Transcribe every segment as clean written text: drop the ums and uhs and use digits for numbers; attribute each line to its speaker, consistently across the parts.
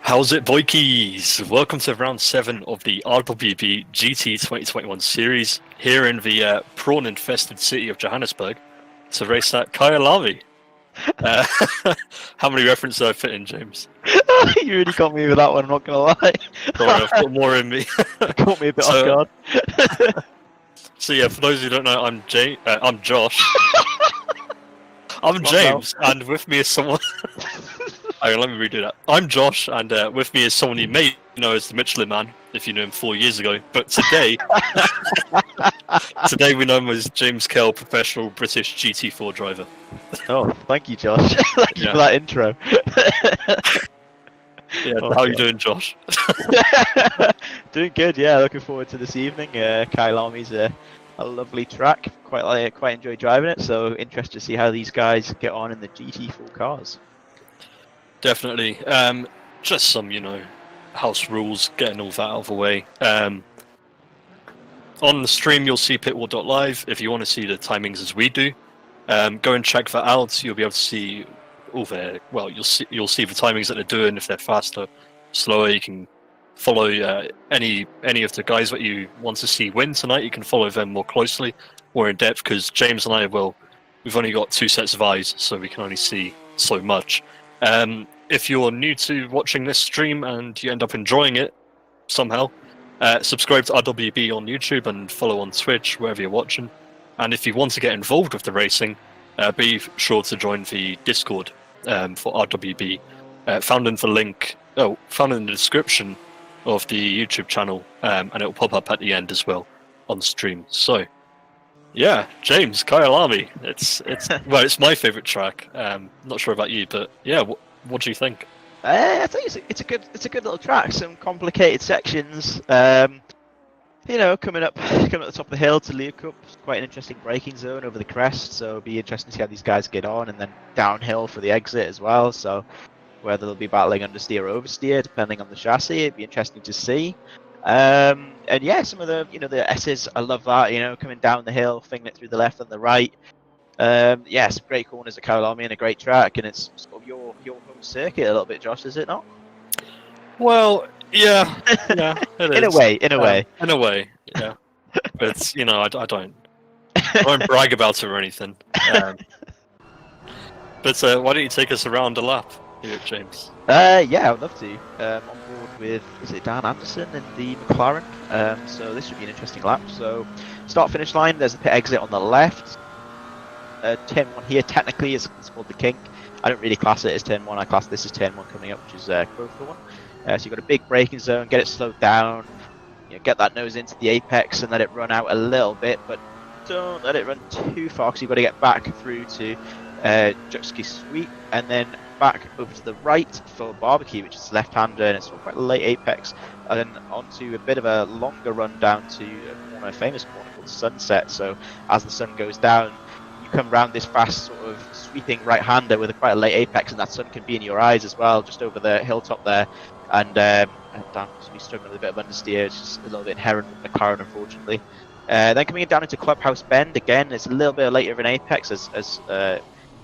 Speaker 1: How's it, boykies? Welcome to round 7 of the RWB GT 2021 series here in the prawn-infested city of Johannesburg to race at Kyalami. How many references did I fit in, James?
Speaker 2: You really got me with that one, I'm not gonna lie.
Speaker 1: Sorry, I've got more in me.
Speaker 2: Caught me a bit off guard.
Speaker 1: So yeah, for those who don't know, I'm Josh. I'm James, and with me is someone... Hang on, let me redo that. I'm Josh, and with me is someone you may know as the Michelin Man, if you knew him 4 years ago. But today, today we know him as James Kell, professional British GT4 driver.
Speaker 2: Oh, thank you, Josh. Thank you for that intro.
Speaker 1: Yeah, how are you doing, Josh?
Speaker 2: Doing good, yeah. Looking forward to this evening. Kyalami's a lovely track. Quite enjoy driving it. So interested to see how these guys get on in the GT4 cars.
Speaker 1: Definitely. Just some, house rules, getting all that out of the way. On the stream, you'll see pitwall.live. If you want to see the timings as we do, go and check that out. You'll be able to see all their. Well, you'll see the timings that they're doing. If they're faster, slower, you can follow any of the guys that you want to see win tonight. You can follow them more closely, more in depth. Because James and I, we've only got 2 sets of eyes, so we can only see so much. If you're new to watching this stream and you end up enjoying it somehow, subscribe to RWB on YouTube and follow on Twitch, wherever you're watching. And if you want to get involved with the racing, be sure to join the Discord for RWB, found in the description of the YouTube channel, and it will pop up at the end as well on the stream. So, yeah, James, Kyalami. It's my favourite track. Not sure about you, but yeah, what do you think?
Speaker 2: I think it's a good little track. Some complicated sections. Coming up the top of the hill to Leo Cup. Quite an interesting braking zone over the crest. So it'll be interesting to see how these guys get on, and then downhill for the exit as well. So whether they'll be battling understeer or oversteer, depending on the chassis, it'd be interesting to see. And yeah, some of the S's, I love that, coming down the hill, fingering it through the left and the right. Yeah, some great corners at Kyalami and a great track, and it's sort of your home circuit a little bit, Josh, is it not?
Speaker 1: Well, yeah, it is.
Speaker 2: In a way,
Speaker 1: yeah. But I don't brag about it or anything. But why don't you take us around a lap here, James?
Speaker 2: Yeah, I would love to. On board with, is it Dan Anderson in the McLaren? So this should be an interesting lap. So start-finish line, there's the pit exit on the left. Turn 1 here technically is called the kink. I don't really class it as turn 1. I class this as turn 1 coming up, which is crucial one. So you've got a big braking zone, get it slowed down, get that nose into the apex and let it run out a little bit, but don't let it run too far because you've got to get back through to Juxki Sweep and then back over to the right for Barbecue, which is left-hander, and it's quite a late apex, and then onto a bit of a longer run down to a famous corner called Sunset. So as the sun goes down, you come around this fast sort of sweeping right-hander with quite a late apex, and that sun can be in your eyes as well, just over the hilltop there. And Dan seems to be struggling with a bit of understeer. It's just a little bit inherent with McLaren, unfortunately. Then coming down into Clubhouse Bend again, it's a little bit later of an apex as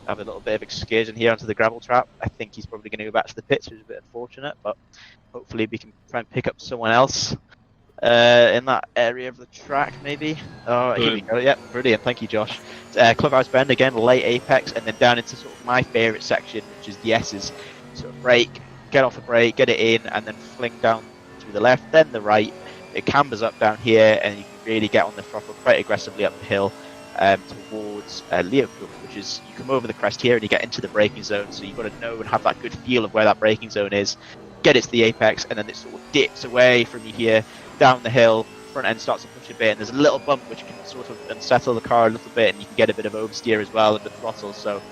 Speaker 2: have a little bit of excursion here onto the gravel trap. I think he's probably going to go back to the pits, which is a bit unfortunate, but hopefully we can try and pick up someone else in that area of the track, maybe. Oh, here we go. Yeah, brilliant. Thank you, Josh. Clubhouse Bend again, late apex, and then down into sort of my favourite section, which is the S's. Sort of brake, get off the brake, get it in, and then fling down to the left, then the right. It cambers up down here, and you can really get on the throttle quite aggressively up the hill towards Leo Cup, which is you come over the crest here and you get into the braking zone. So you've got to know and have that good feel of where that braking zone is. Get it to the apex, and then it sort of dips away from you here down the hill. Front end starts to push a bit, and there's a little bump which can sort of unsettle the car a little bit, and you can get a bit of oversteer as well under throttle. So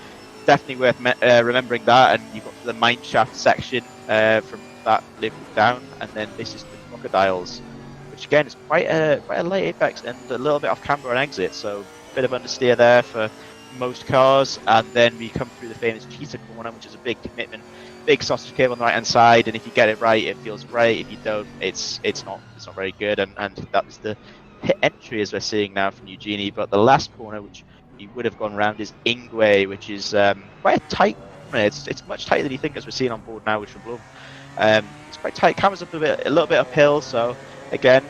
Speaker 2: definitely worth remembering that. And you've got the mine shaft section from that lift down, and then this is the crocodiles, which again is quite a late apex and a little bit off camber on exit. So a bit of understeer there for most cars, and then we come through the famous cheetah corner, which is a big commitment. Big sausage curve on the right hand side, and if you get it right, it feels great. If you don't, it's not very good. And that's the pit entry as we're seeing now from Eugenie. But the last corner, which you would have gone around, is Ingwe, which is quite a tight corner. It's much tighter than you think, as we're seeing on board now, which will love. It's quite tight. Camera's up a little bit uphill, so again,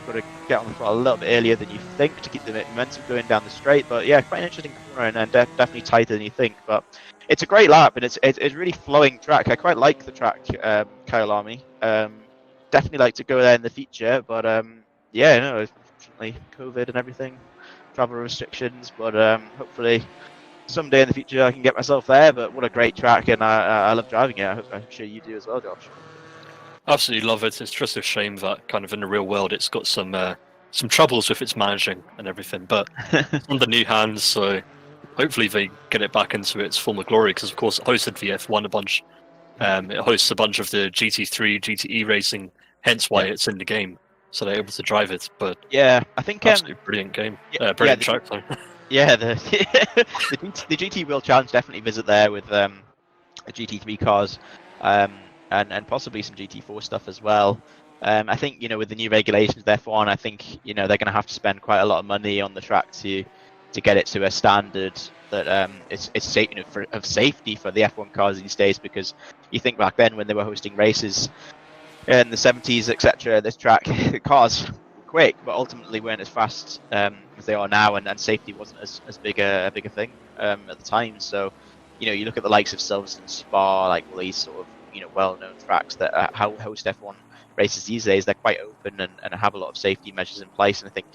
Speaker 2: got to get on the throttle a little bit earlier than you think to keep the momentum going down the straight. But yeah, quite an interesting corner and definitely tighter than you think. But it's a great lap and it's really flowing track. I quite like the track, Kyalami. Definitely like to go there in the future, but yeah, no, unfortunately COVID and everything, travel restrictions. But hopefully someday in the future I can get myself there. But what a great track, and I love driving it. I'm sure you do as well, Josh.
Speaker 1: Absolutely love it. It's just a shame that kind of in the real world it's got some troubles with its managing and everything, but it's under new hands, so hopefully they get it back into its former glory. Because of course it hosted the F1 a bunch. It hosts a bunch of the GT3, GTE racing, hence why it's in the game, so they're able to drive it. But
Speaker 2: yeah, I think
Speaker 1: absolutely brilliant game, brilliant track.
Speaker 2: Yeah, the GT World Challenge definitely visit there with the GT3 cars. And possibly some GT4 stuff as well. I think with the new regulations with F1, I think they're going to have to spend quite a lot of money on the track to get it to a standard that it's safe, of safety for the F1 cars these days. Because you think back then when they were hosting races in the 70s, etc., this track, the cars were quick, but ultimately weren't as fast as they are now, and safety wasn't as big a thing at the time. So you look at the likes of Silverstone, Spa, like all these sort of well-known tracks that host F1 races these days. They're quite open and have a lot of safety measures in place. And I think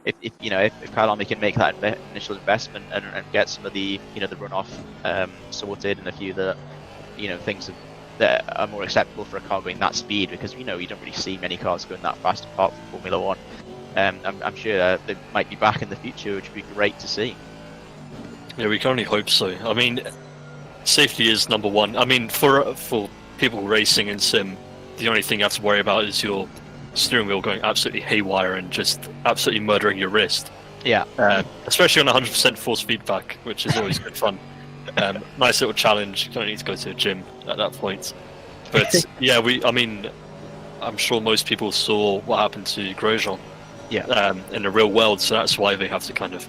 Speaker 2: if Kyalami can make that initial investment and get some of the the runoff sorted, and a few that things that are more acceptable for a car going that speed, because you don't really see many cars going that fast apart from Formula One. I'm sure they might be back in the future, which would be great to see.
Speaker 1: Yeah, we can only hope so. I mean, safety is number one. I mean, for people racing in sim, the only thing you have to worry about is your steering wheel going absolutely haywire and just absolutely murdering your wrist.
Speaker 2: Yeah.
Speaker 1: Especially on 100% force feedback, which is always good fun. Nice little challenge. You don't need to go to a gym at that point. But yeah, I'm sure most people saw what happened to Grosjean in the real world, so that's why they have to kind of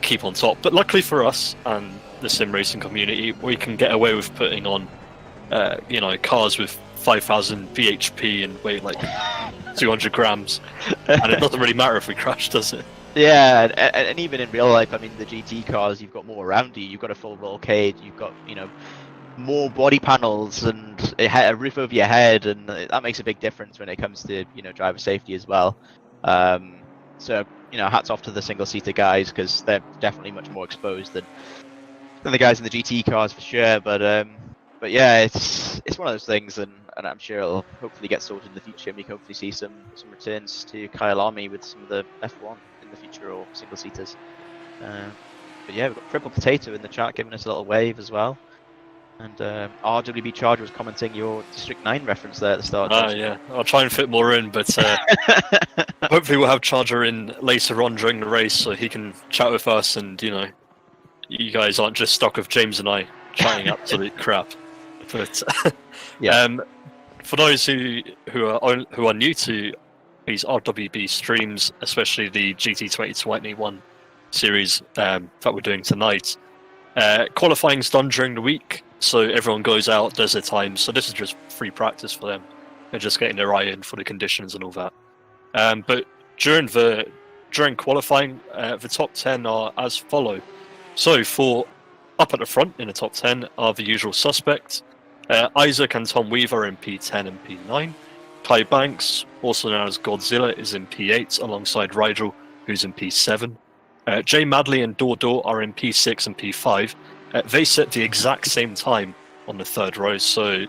Speaker 1: keep on top. But luckily for us and the sim racing community, we can get away with putting on cars with 5,000 bhp and weigh like 200 grams, and it doesn't really matter if we crash, does it?
Speaker 2: Yeah, and even in real life, I mean, the GT cars, you've got more around you. You've got a full roll cage, you've got more body panels and a roof over your head, and that makes a big difference when it comes to driver safety as well. So hats off to the single-seater guys, because they're definitely much more exposed than the guys in the GT cars for sure. But yeah, it's one of those things, and I'm sure it'll hopefully get sorted in the future, and we can hopefully see some returns to Kyalami with some of the F1 in the future, or single seaters. But yeah, we've got Triple Potato in the chat giving us a little wave as well. And RWB Charger was commenting your District 9 reference there at the start.
Speaker 1: Yeah, I'll try and fit more in, but hopefully we'll have Charger in later on during the race, so he can chat with us, and you guys aren't just stuck with James and I chatting absolute crap. But for those who are new to these RWB streams, especially the GT2021 series that we're doing tonight, qualifying's done during the week, so everyone goes out, does their time. So this is just free practice for them. They're just getting their eye in for the conditions and all that. But during qualifying, the top 10 are as follow. So for up at the front in the top 10 are the usual suspects. Isaac and Tom Weaver in P10 and P9. Kai Banks, also known as Godzilla, is in P8 alongside Rigel, who's in P7. Jay Madley and Dordo are in P6 and P5. They set the exact same time on the third row, so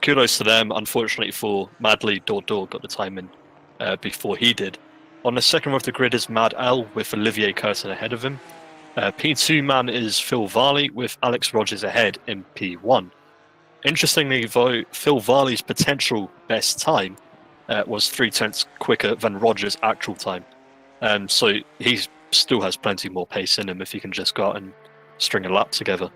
Speaker 1: kudos to them. Unfortunately for Madley, Dordo got the time in before he did. On the second row of the grid is Mad Al with Olivier Curtin ahead of him. P2 man is Phil Varley with Alex Rogers ahead in P1. Interestingly, though, Phil Varley's potential best time was 0.3 quicker than Rogers' actual time. So he still has plenty more pace in him if he can just go out and string a lap together.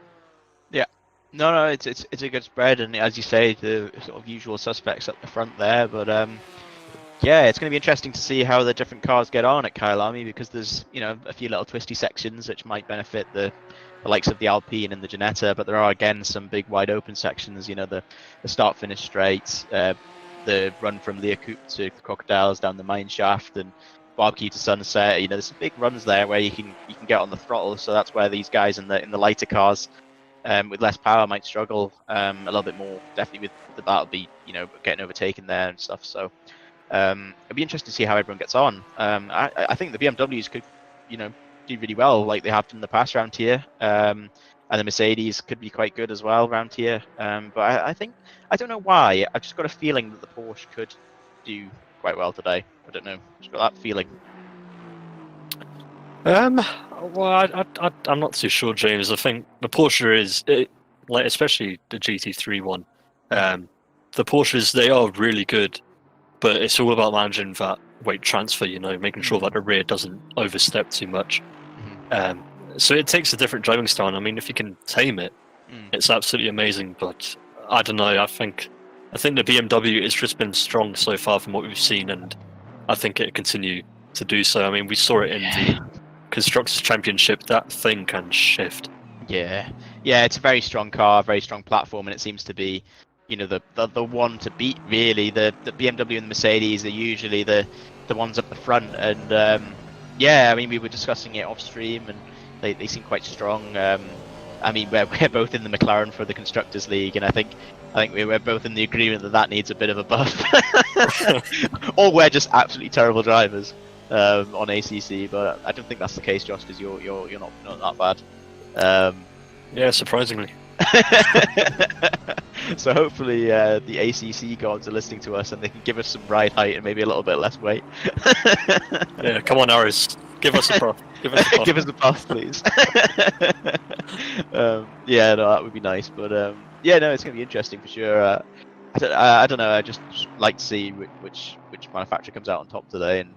Speaker 2: Yeah. No, it's a good spread, and as you say, the sort of usual suspects at the front there. But Yeah, it's going to be interesting to see how the different cars get on at Kyalami, because there's, a few little twisty sections which might benefit the likes of the Alpine and the Ginetta, but there are again some big wide open sections. The start finish straight, the run from Leacoup to Crocodiles down the mine shaft, and Barbecue to Sunset. There's some big runs there where you can get on the throttle. So that's where these guys in the lighter cars with less power might struggle a little bit more. Definitely with the battle beat, getting overtaken there and stuff. So. It'd be interesting to see how everyone gets on. I think the BMWs could, do really well like they have in the past round here, and the Mercedes could be quite good as well round here. But I think I don't know why. I've just got a feeling that the Porsche could do quite well today. I don't know. Just got that feeling.
Speaker 1: Well, I'm not too sure, James. I think the Porsche is, especially the GT3 one. The Porsches, they are really good. But it's all about managing that weight transfer, making sure that the rear doesn't overstep too much. So it takes a different driving style. I mean, if you can tame it, it's absolutely amazing. But I don't know. I think the BMW has just been strong so far from what we've seen, and I think it'll continue to do so. I mean, we saw it in the Constructors' Championship. That thing can shift.
Speaker 2: Yeah, it's a very strong car, very strong platform, and it seems to be. The one to beat, really. The BMW and the Mercedes are usually the ones up the front, and I mean, we were discussing it off stream, and they seem quite strong. I mean, we're both in the McLaren for the Constructors League, and I think we're both in the agreement that needs a bit of a buff, or we're just absolutely terrible drivers on ACC. But I don't think that's the case, Josh, because you're not that bad.
Speaker 1: Yeah, surprisingly.
Speaker 2: So hopefully the ACC gods are listening to us and they can give us some ride height and maybe a little bit less weight.
Speaker 1: Yeah, come on, Aris. Give us a buff. Give us
Speaker 2: a buff, please. Yeah, no, that would be nice. But yeah, no, it's going to be interesting for sure. I don't know. I just like to see which manufacturer comes out on top today, and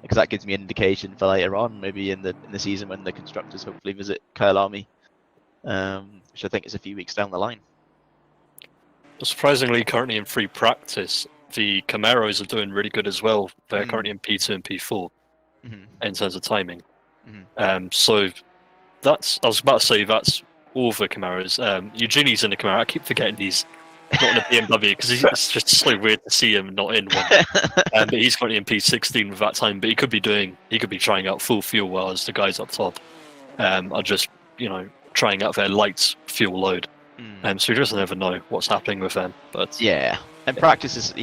Speaker 2: because that gives me an indication for later on, maybe in the season when the constructors hopefully visit Kyalami, which I think is a few weeks down the line.
Speaker 1: Surprisingly, currently in free practice, the Camaros are doing really good as well. They're currently in P2 and P4 in terms of timing. So I was about to say that's all the Camaros. Eugenie's in the Camaro. I keep forgetting he's not in a BMW because it's just so weird to see him not in one. But he's currently in P16 with that time. But he could be trying out full fuel, whilst the guys up top are just trying out their light fuel load. So you just never know what's happening with them. But
Speaker 2: yeah, and practice is,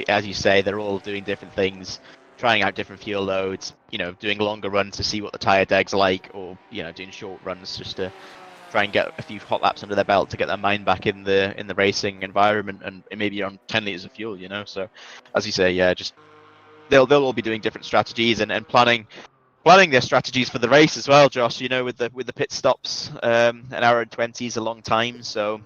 Speaker 2: as you say, they're all doing different things, trying out different fuel loads, doing longer runs to see what the tyre deg's like, or doing short runs just to try and get a few hot laps under their belt to get their mind back in the racing environment, and maybe on 10 litres of fuel. So as you say, yeah, just they'll all be doing different strategies and planning their strategies for the race as well, Josh. With the pit stops, an hour and 20 is a long time, so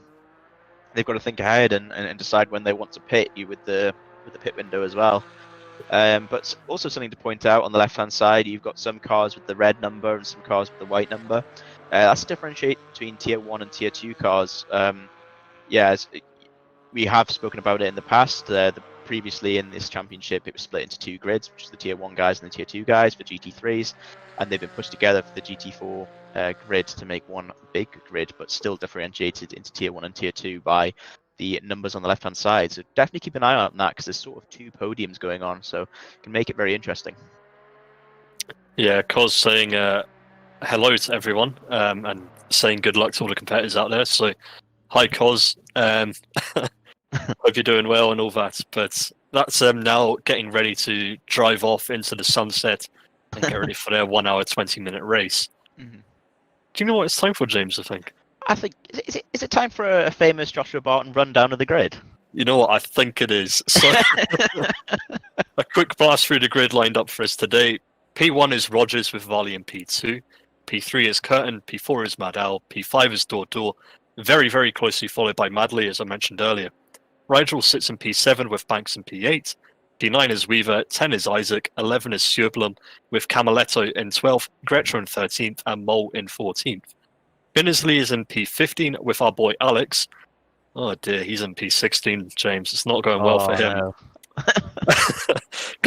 Speaker 2: they've got to think ahead and decide when they want to pit you with the pit window as well. But also something to point out on the left-hand side, you've got some cars with the red number and some cars with the white number. That's a differentiate between Tier 1 and Tier 2 cars. We have spoken about it in the past. Previously in this championship, it was split into two grids, which is the Tier 1 guys and the Tier 2 guys for GT3's, and they've been pushed together for the GT4 grid to make one big grid, but still differentiated into Tier 1 and Tier 2 by the numbers on the left-hand side. So definitely keep an eye on that, because there's sort of two podiums going on, so it can make it very interesting.
Speaker 1: Yeah, Cos saying hello to everyone, and saying good luck to all the competitors out there. So, hi, Cos. Hope you're doing well and all that. But that's now getting ready to drive off into the sunset and get ready for their 1 hour, 20-minute race. Do you know what it's time for, James, I think?
Speaker 2: I think, is it time for a famous Joshua Barton rundown of the grid?
Speaker 1: You know what? I think it is. So, a quick blast through the grid lined up for us today. P1 is Rogers with Varley in P2. P3 is Curtin. P4 is Madal. P5 is Dordour. Very, very closely followed by Madley, as I mentioned earlier. Rigel sits in P7 with Banks in P8. P9 is Weaver. 10 is Isaac. 11 is Sjöblom with Camaletto in 12th. Gretcher in 13th. And Mole in 14th. Binnersley is in P15 with our boy Alex. Oh dear, he's in P16, James. It's not going well for him.
Speaker 2: No.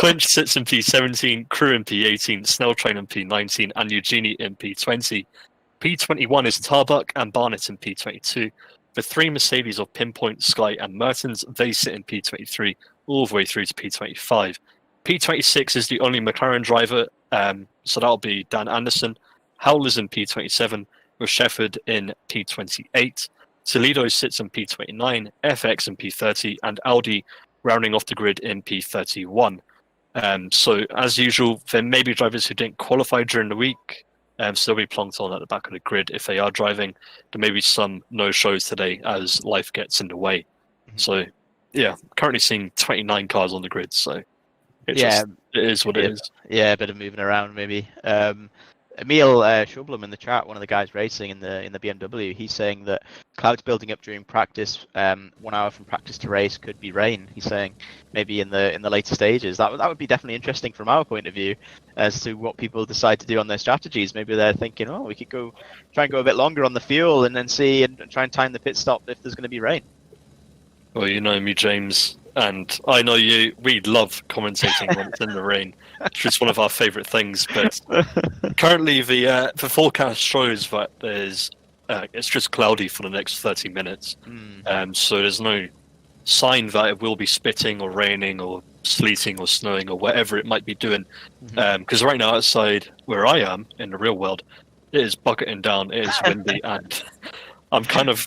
Speaker 1: Clinch sits in P17, Crew in P18, Snell Train in P19, and Eugenie in P20. P21 is Tarbuck and Barnett in P22. The three Mercedes of Pinpoint, Sky, and Mertens, they sit in P23, all the way through to P25. P26 is the only McLaren driver, so that'll be Dan Anderson. Howler's in P27, with Shefford in P28. Toledo sits in P29, FX in P30, and Audi rounding off the grid in P31. So, as usual, there may be drivers who didn't qualify during the week, so they'll be plonked on at the back of the grid if they are driving. There may be some no-shows today as life gets in the way. So, yeah, currently seeing 29 cars on the grid, so it is what it is.
Speaker 2: Yeah, a bit of moving around maybe. Emil Schublem in the chat, one of the guys racing in the BMW, he's saying that clouds building up during practice, 1 hour from practice to race could be rain. He's saying maybe in the later stages. That would be definitely interesting from our point of view as to what people decide to do on their strategies. Maybe they're thinking, oh, we could try and go a bit longer on the fuel and then see and try and time the pit stop if there's going to be rain.
Speaker 1: Well, you know me, James, and I know you. We love commentating when it's in the rain. It's just one of our favourite things. But currently, the forecast shows that it's just cloudy for the next 30 minutes. So there's no sign that it will be spitting or raining or sleeting or snowing or whatever it might be doing. Because right now outside where I am in the real world, it is bucketing down. It is windy and. I'm kind of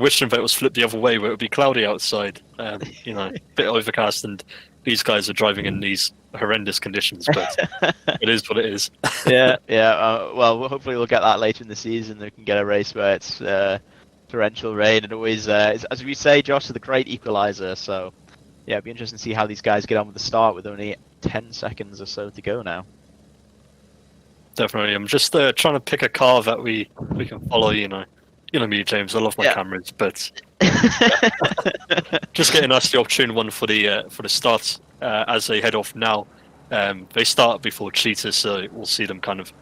Speaker 1: wishing that it was flipped the other way, where it would be cloudy outside, a bit overcast, and these guys are driving in these horrendous conditions. But it is what it is.
Speaker 2: Yeah. Well, hopefully we'll get that later in the season. We can get a race where it's torrential rain, and always, as we say, Josh, is the great equalizer. So, yeah, it'd be interesting to see how these guys get on with the start with only 10 seconds or so to go now.
Speaker 1: Definitely, I'm just trying to pick a car that we can follow. You know me, James. I love my cameras, but just getting us the opportune one for the start as they head off now. They start before Cheetah, so we'll see them kind of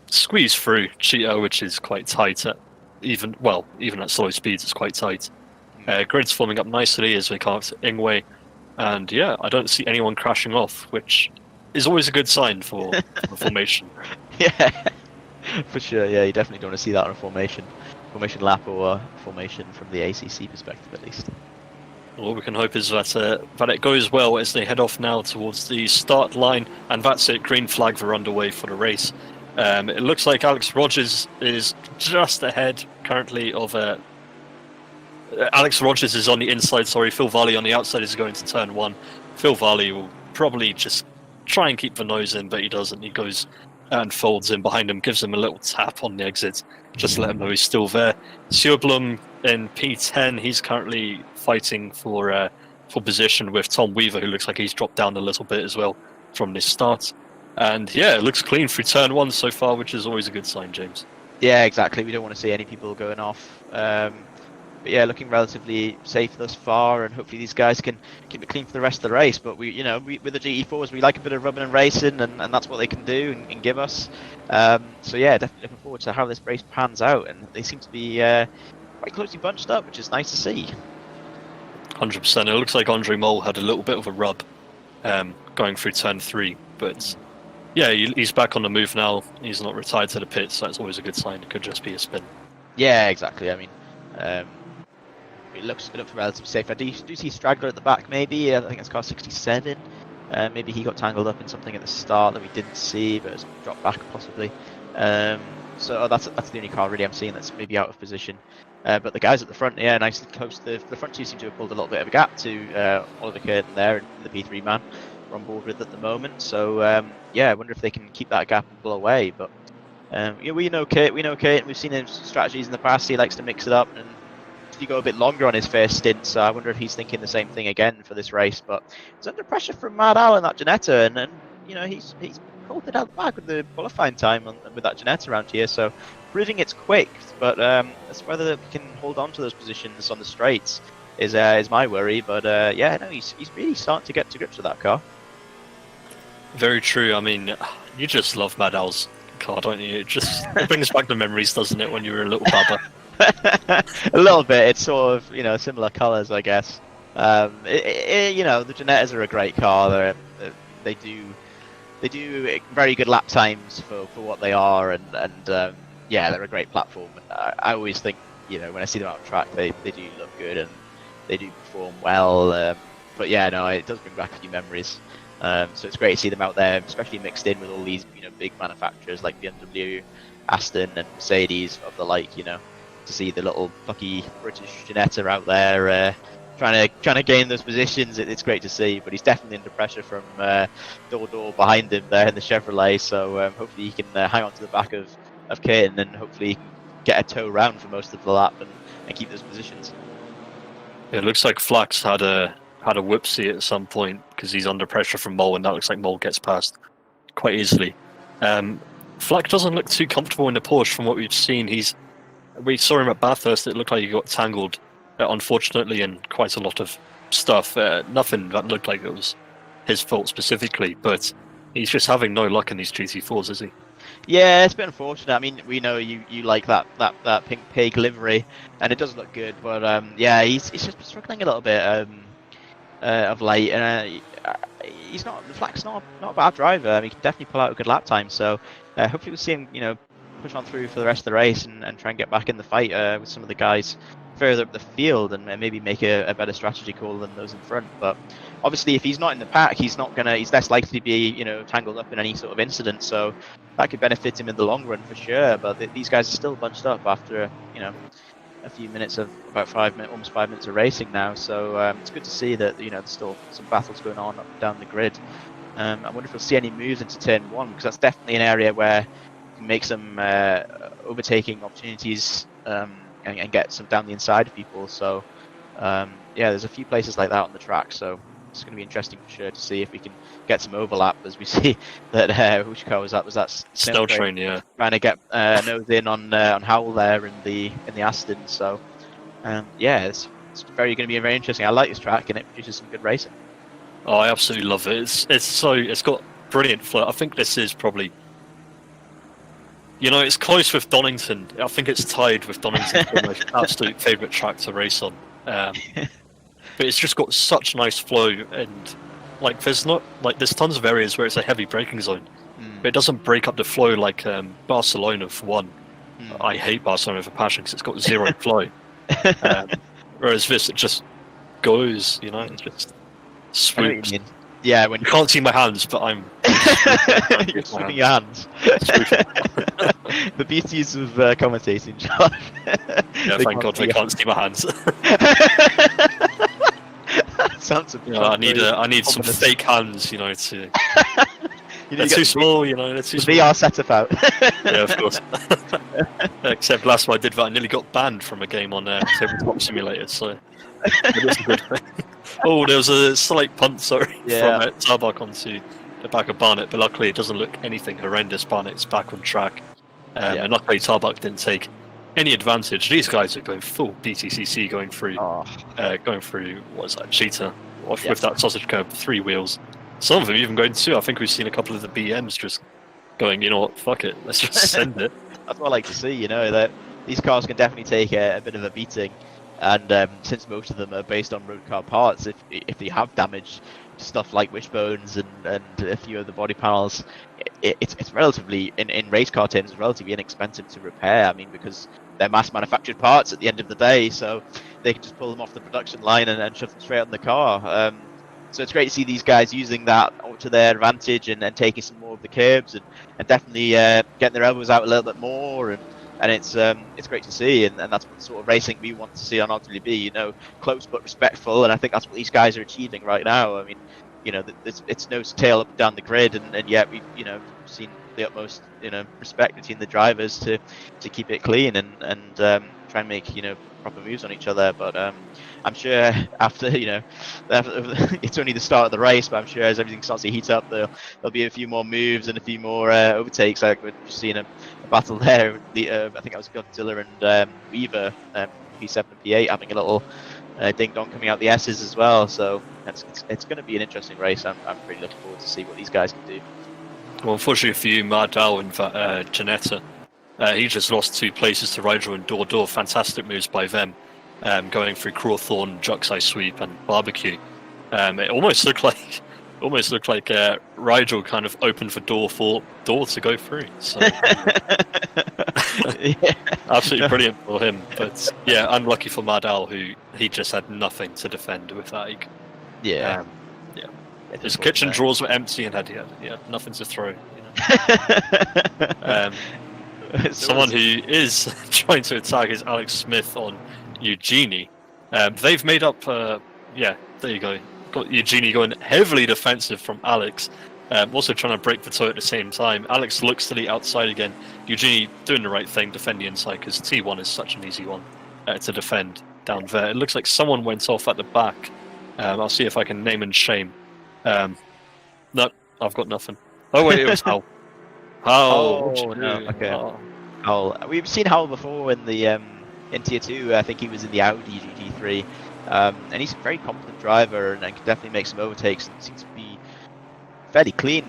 Speaker 1: squeeze through Cheetah, which is quite tight. Even at slow speeds, it's quite tight. Grid's forming up nicely as they come up to Ingwe, and yeah, I don't see anyone crashing off, which is always a good sign for the formation.
Speaker 2: Yeah, for sure. Yeah, you definitely don't want to see that on a formation lap or formation from the ACC perspective, at least.
Speaker 1: All we can hope is that it goes well as they head off now towards the start line, and that's it. Green flags are underway for the race. It looks like Alex Rogers is just ahead currently of. Alex Rogers is on the inside. Sorry, Phil Varley on the outside is going to turn 1. Phil Varley will probably just try and keep the nose in, but he doesn't. He goes and folds in behind him, gives him a little tap on the exit, just to let him know he's still there. Sjöblom in P10, he's currently fighting for position with Tom Weaver, who looks like he's dropped down a little bit as well from this start. And yeah, it looks clean through turn 1 so far, which is always a good sign, James.
Speaker 2: Yeah, exactly. We don't want to see any people going off. But yeah, looking relatively safe thus far, and hopefully these guys can keep it clean for the rest of the race. But we with the GT4's, we like a bit of rubbing and racing, and that's what they can do and give us. So yeah, definitely looking forward to how this race pans out, and they seem to be quite closely bunched up, which is nice to see.
Speaker 1: 100%. It looks like Andre Mole had a little bit of a rub going through turn 3, but yeah, he's back on the move now. He's not retired to the pits, so that's always a good sign. It could just be a spin.
Speaker 2: Yeah, exactly. I mean, it looks relatively safe. I do see Straggler at the back, maybe. I think it's car 67. Maybe he got tangled up in something at the start that we didn't see, but has dropped back possibly. So that's the only car really I'm seeing that's maybe out of position. But the guys at the front, yeah, nicely close. The front two seem to have pulled a little bit of a gap to Oliver Curtin there, and the P3 man we're on board with at the moment. So yeah, I wonder if they can keep that gap and pull away. But yeah, we know Kurt, and we've seen his strategies in the past. He likes to mix it up and you go a bit longer on his first stint, so I wonder if he's thinking the same thing again for this race. But he's under pressure from Mad Al and that Ginetta, and he's pulled it out the bag with the qualifying time with that Ginetta around here, so proving it's quick. But as whether we can hold on to those positions on the straights is my worry. But yeah, no, he's really starting to get to grips with that car.
Speaker 1: Very true. I mean, you just love Mad Al's car, don't you? It brings back the memories, doesn't it, when you were a little baba?
Speaker 2: A little bit. It's sort of similar colours, I guess. The Ginettas are a great car. They're they do very good lap times for what they are, and yeah, they're a great platform. And I always think, when I see them out on track, they do look good and they do perform well. But yeah, no, it does bring back a few memories. So it's great to see them out there, especially mixed in with all these big manufacturers like BMW, Aston, and Mercedes of the like. To see the little plucky British Ginetta out there trying to gain those positions, it's great to see. But he's definitely under pressure from Door behind him there in the Chevrolet. So hopefully he can hang on to the back of Kane, and hopefully he can get a tow round for most of the lap and keep those positions.
Speaker 1: It looks like Flax had a whoopsie at some point because he's under pressure from Mole, and that looks like Mole gets past quite easily. Flack doesn't look too comfortable in the Porsche from what we've seen. We saw him at Bathurst. It looked like he got tangled, unfortunately, in quite a lot of stuff. Nothing that looked like it was his fault specifically, but he's just having no luck in these GT4's, is he?
Speaker 2: Yeah, it's a bit unfortunate. I mean, we know you like that pink pig livery, and it does look good. But yeah, he's just been struggling a little bit of late, and Flack's not a bad driver. I mean, he can definitely pull out a good lap time. So hopefully we'll see him, push on through for the rest of the race and try and get back in the fight with some of the guys further up the field, and maybe make a better strategy call than those in front. But obviously, if he's not in the pack, he's less likely to be tangled up in any sort of incident. So that could benefit him in the long run for sure. But these guys are still bunched up after a few minutes of almost 5 minutes of racing now. So it's good to see that there's still some battles going on up and down the grid. I wonder if we'll see any moves into turn 1, because that's definitely an area where you can make some overtaking opportunities and get some down the inside of people. So yeah, there's a few places like that on the track. So it's going to be interesting for sure to see if we can get some overlap, as we see that which car was that
Speaker 1: Snow Train, yeah,
Speaker 2: trying to get nose in on Howell there in the Aston. So yeah, it's going to be very interesting. I like this track, and it produces some good racing.
Speaker 1: Oh, I absolutely love it. It's got brilliant flow. I think this is probably, it's close with Donington. I think it's tied with Donington for my absolute favourite track to race on. But it's just got such nice flow, and there's tons of areas where it's a heavy braking zone, but it doesn't break up the flow like Barcelona for one. I hate Barcelona for passion because it's got zero flow. Whereas this, it just goes, it just swoops.
Speaker 2: Yeah, when
Speaker 1: you can't see my hands, but I'm
Speaker 2: you're swooping your hands. The beauties of commentating, John.
Speaker 1: Yeah, thank God they can't see my hands.
Speaker 2: Sounds
Speaker 1: I need some fake hands, to. They're too small, they're too small.
Speaker 2: VR setup out.
Speaker 1: Yeah, of course. Except last time I did that, I nearly got banned from a game on Tabletop Simulator, so it was a good thing. Oh, there was a slight punt, from Tarbuck onto the back of Barnett, but luckily it doesn't look anything horrendous. Barnett's back on track, and luckily Tarbuck didn't take any advantage. These guys are going full BTCC, going through what is that, Cheetah, with that sausage curb, 3 wheels. Some of them even going 2. I think we've seen a couple of the BMs just going, what, fuck it, let's just send it.
Speaker 2: That's what I like to see, that these cars can definitely take a bit of a beating. And since most of them are based on road car parts, if they have damage to stuff like wishbones and a few of the body panels, it's relatively, in race car terms, relatively inexpensive to repair. I mean, because they're mass manufactured parts at the end of the day, so they can just pull them off the production line and shove them straight on the car. So it's great to see these guys using that to their advantage and taking some more of the curbs and definitely getting their elbows out a little bit more. And it's great to see, and that's what sort of racing we want to see on RWB, close but respectful, and I think that's what these guys are achieving right now. I mean, it's nose to tail up and down the grid, and yet we've seen the utmost respect between the drivers to keep it clean and try and make proper moves on each other. But I'm sure after it's only the start of the race, but I'm sure as everything starts to heat up, there'll be a few more moves and a few more overtakes. Like we're just seeing a battle there. I think that was Godzilla and Weaver, P7 and P8, having a little ding dong coming out the S's as well. So it's going to be an interesting race. I'm really looking forward to see what these guys can do.
Speaker 1: Well, unfortunately for you, Mardal and Ginetta, he just lost 2 places to Rydro and Door. Fantastic moves by them, going through Crawthorne, Juxeye Sweep, and Barbecue. It almost looked like almost looked like Rigel kind of opened the door for Door to go through. So
Speaker 2: Yeah.
Speaker 1: absolutely brilliant for him. But yeah, unlucky for Madal, who he just had nothing to defend with that.
Speaker 2: Yeah.
Speaker 1: Yeah.
Speaker 2: It's
Speaker 1: His
Speaker 2: unfortunate.
Speaker 1: kitchen drawers were empty and he had nothing to throw.
Speaker 2: So
Speaker 1: Someone who is trying to attack is Alex Smith on Eugenie. They've made up. Yeah, there you go. Got Eugenie going heavily defensive from Alex. Also trying to break the toe at the same time. Alex looks to the outside again. Eugenie doing the right thing, defend the inside, because T1 is such an easy one to defend down there. It looks like someone went off at the back. I'll see if I can name and shame. No, I've got nothing. Oh wait, it was Hal. Hal.
Speaker 2: Oh, no, okay. Howell. We've seen Howell before in the in Tier 2. I think he was in the Audi GT3. And he's a very competent driver and can definitely make some overtakes and seems to be a fairly clean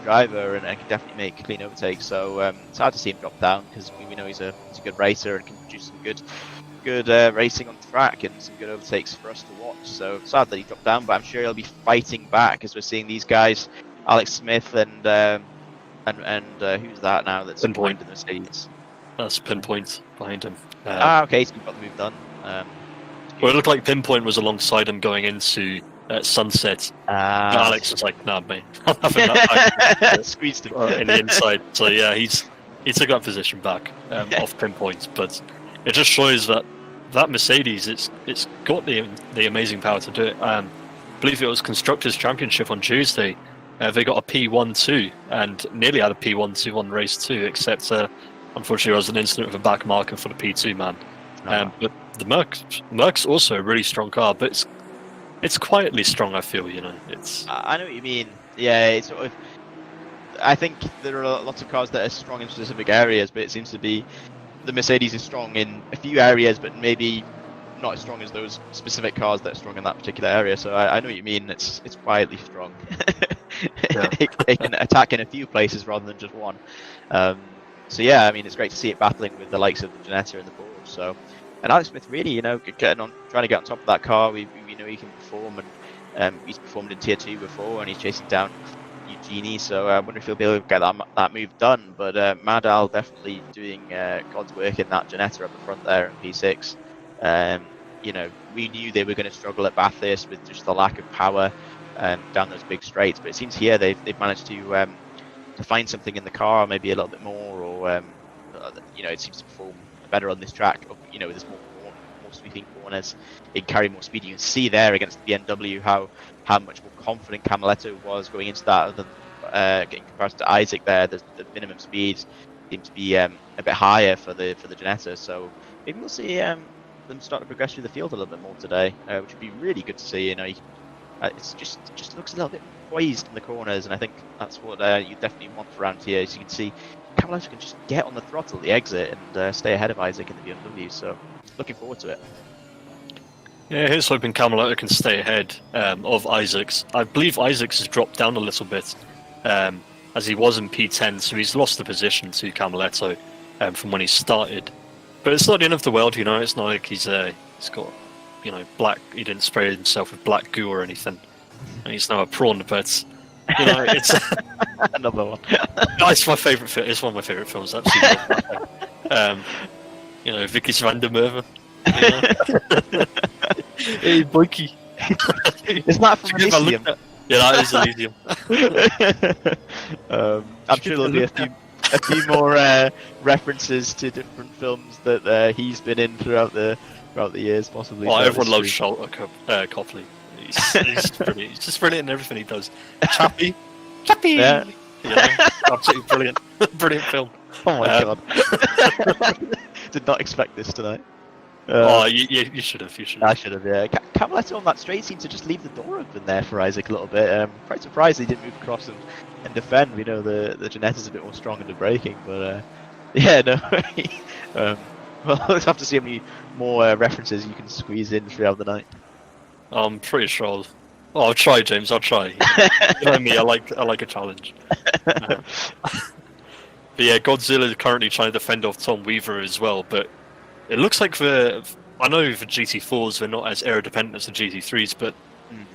Speaker 2: driver and can definitely make clean overtakes. So it's hard to see him drop down because we know he's a good racer and can produce some good racing on track and some good overtakes for us to watch. So it's sad that he dropped down, but I'm sure he'll be fighting back as we're seeing these guys, Alex Smith and who's that now that's
Speaker 1: Pinpoint.
Speaker 2: behind the Mercedes?
Speaker 1: That's Pinpoint behind him.
Speaker 2: Okay, so we've got the move done.
Speaker 1: Well, it looked like Pinpoint was alongside him going into Sunset. Alex was like, "Nah, mate, I'm having that
Speaker 2: squeezed him
Speaker 1: in the inside." So yeah, he took that position back off Pinpoint, but it just shows that Mercedes, it's got the amazing power to do it. I believe it was Constructors' Championship on Tuesday. They got a P1-2 and nearly had a P1-2 on race 2, except unfortunately there was an incident with a back marker for the P2 man. But the Merc's also a really strong car, but it's quietly strong. I feel it's.
Speaker 2: I know what you mean. Yeah, it's sort of. I think there are lots of cars that are strong in specific areas, but it seems to be the Mercedes is strong in a few areas, but maybe not as strong as those specific cars that are strong in that particular area. So I know what you mean. It's quietly strong.
Speaker 1: Yeah.
Speaker 2: it can attack in a few places rather than just one. So yeah, I mean it's great to see it battling with the likes of the Ginetta and the Porsche. So, and Alex Smith really, trying to get on top of that car. We know he can perform, and he's performed in Tier 2 before, and he's chasing down Eugenie. So I wonder if he'll be able to get that move done. But Madal definitely doing God's work in that Ginetta up the front there in P6. We knew they were going to struggle at Bathurst with just the lack of power down those big straights, but it seems here they've managed to find something in the car, maybe a little bit more, or it seems to perform better on this track. With this more sweeping corners, it can carry more speed. You can see there against the BMW how much more confident Camaletto was going into that, other than getting compared to Isaac there. The minimum speed seems to be a bit higher for the Ginetta, so maybe we'll see them start to progress through the field a little bit more today, which would be really good to see. It's just looks a little bit poised in the corners, and I think that's what you definitely want around here. As you can see, Camaletto can just get on the throttle at the exit and stay ahead of Isaac in the BMW. So looking forward to it.
Speaker 1: Yeah, here's hoping Camaletto can stay ahead of Isaacs. I believe Isaacs has dropped down a little bit as he was in P10, so he's lost the position to Camaletto from when he started. But it's not the end of the world, It's not like he's got black. He didn't spray himself with black goo or anything, and he's now a prawn. But it's
Speaker 2: another one.
Speaker 1: It's my favourite film. It's one of my favourite films. Absolutely. Vicky's van der Merwe. Hey, Boykie.
Speaker 2: Isn't that from Elysium?
Speaker 1: Yeah, that is Elysium.
Speaker 2: I'm sure there'll be a few more references to different films that he's been in throughout the years, possibly.
Speaker 1: Well, everyone loves Shelter Copley. He's brilliant. He's just brilliant in everything he does. Chappie.
Speaker 2: Yeah.
Speaker 1: Absolutely brilliant. Brilliant film.
Speaker 2: Oh my god. Did not expect this tonight.
Speaker 1: You should have.
Speaker 2: I should have, yeah. Camaletto on that straight seemed to just leave the door open there for Isaac a little bit. Quite surprised he didn't move across and defend. We know the Ginetta's a bit more strong into braking, but yeah, no. Well, let's have to see how many more references you can squeeze in throughout the night.
Speaker 1: I'm pretty sure. I'll try, James. I'll try. You know me. I like a challenge. But yeah, Godzilla is currently trying to defend off Tom Weaver as well. But it looks like I know the GT4's they're not as aero dependent as the GT3s, but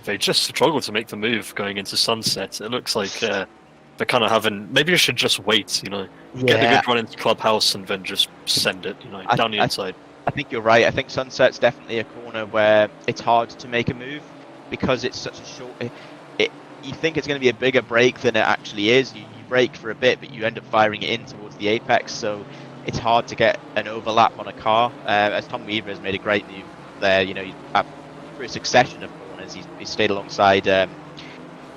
Speaker 1: they just struggle to make the move going into sunset. It looks like they're kind of having. Maybe I should just wait, get the good run into clubhouse and then just send it, down the inside.
Speaker 2: I think you're right. I think sunset's definitely a corner where it's hard to make a move because it's such a short. You think it's going to be a bigger break than it actually is. You brake for a bit, but you end up firing it in towards the apex, so it's hard to get an overlap on a car. As Tom Weaver has made a great move there, through a succession of corners, he's stayed alongside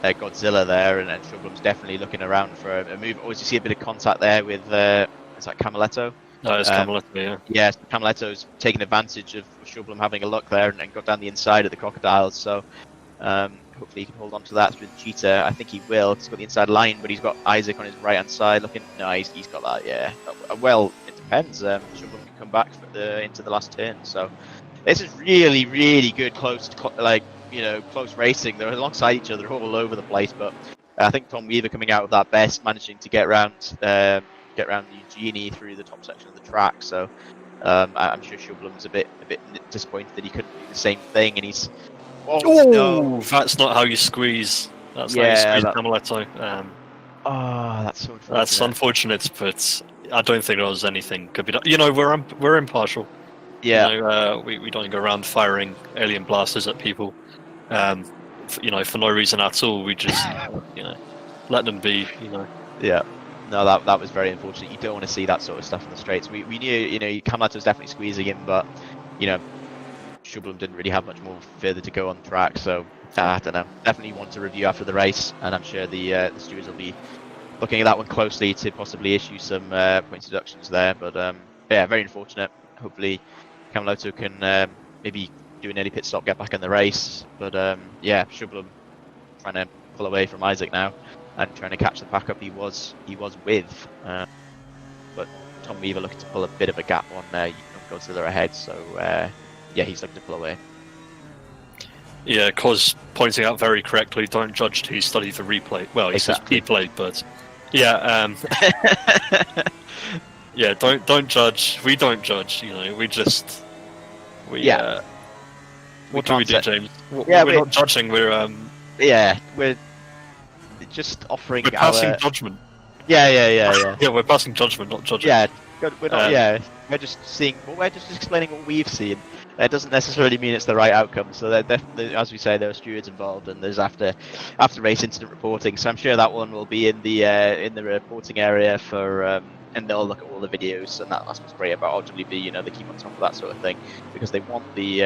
Speaker 2: Godzilla there, and Shublum's definitely looking around for a move. Always you see a bit of contact there with is that Camaletto?
Speaker 1: No, it's Camaletto, yeah.
Speaker 2: Yeah, Camaletto's taking advantage of Shublum having a look there and got down the inside of the Crocodiles, so hopefully he can hold on to that with Cheetah. I think he will. He's got the inside line, but he's got Isaac on his right hand side looking. No, he's got that. Yeah. Well, it depends. Shublum can come back into the last turn. So this is really, really good close racing. They're alongside each other all over the place. But I think Tom Weaver coming out of that best, managing to get around Eugenie through the top section of the track. So I'm sure Shublum's a bit disappointed that he couldn't do the same thing, and he's.
Speaker 1: Oh, no, that's not how you squeeze. That's how you squeeze Camaletto.
Speaker 2: That's so unfortunate.
Speaker 1: That's unfortunate, but I don't think there was anything could be done. We're impartial.
Speaker 2: Yeah.
Speaker 1: We don't go around firing alien blasters at people. For no reason at all. We just, let them be.
Speaker 2: Yeah. No, that was very unfortunate. You don't want to see that sort of stuff in the straights. We knew, Camaletto was definitely squeezing him, but Shublum didn't really have much more further to go on track, so I don't know. Definitely want to review after the race, and I'm sure the stewards will be looking at that one closely to possibly issue some points deductions there. But very unfortunate. Hopefully, Camaletto can maybe do an early pit stop, get back in the race. But Shublum trying to pull away from Isaac now and trying to catch the pack up he was with. But Tom Weaver looking to pull a bit of a gap on Godzilla ahead, so. He's looking to pull away.
Speaker 1: Yeah, Cos pointing out very correctly, don't judge till you study the replay. Well, he says replay, but don't judge. We don't judge, what do we do, James? We're not judging, we're
Speaker 2: just offering
Speaker 1: we're passing judgment.
Speaker 2: Yeah,
Speaker 1: we're passing judgment, not judging.
Speaker 2: Yeah, we're not, we're just seeing, we're just explaining what we've seen. That doesn't necessarily mean it's the right outcome. So as we say, there are stewards involved, and there's after race incident reporting. So I'm sure that one will be in the reporting area for, and they'll look at all the videos, and that's what's great about RWB. They keep on top of that sort of thing because they want the.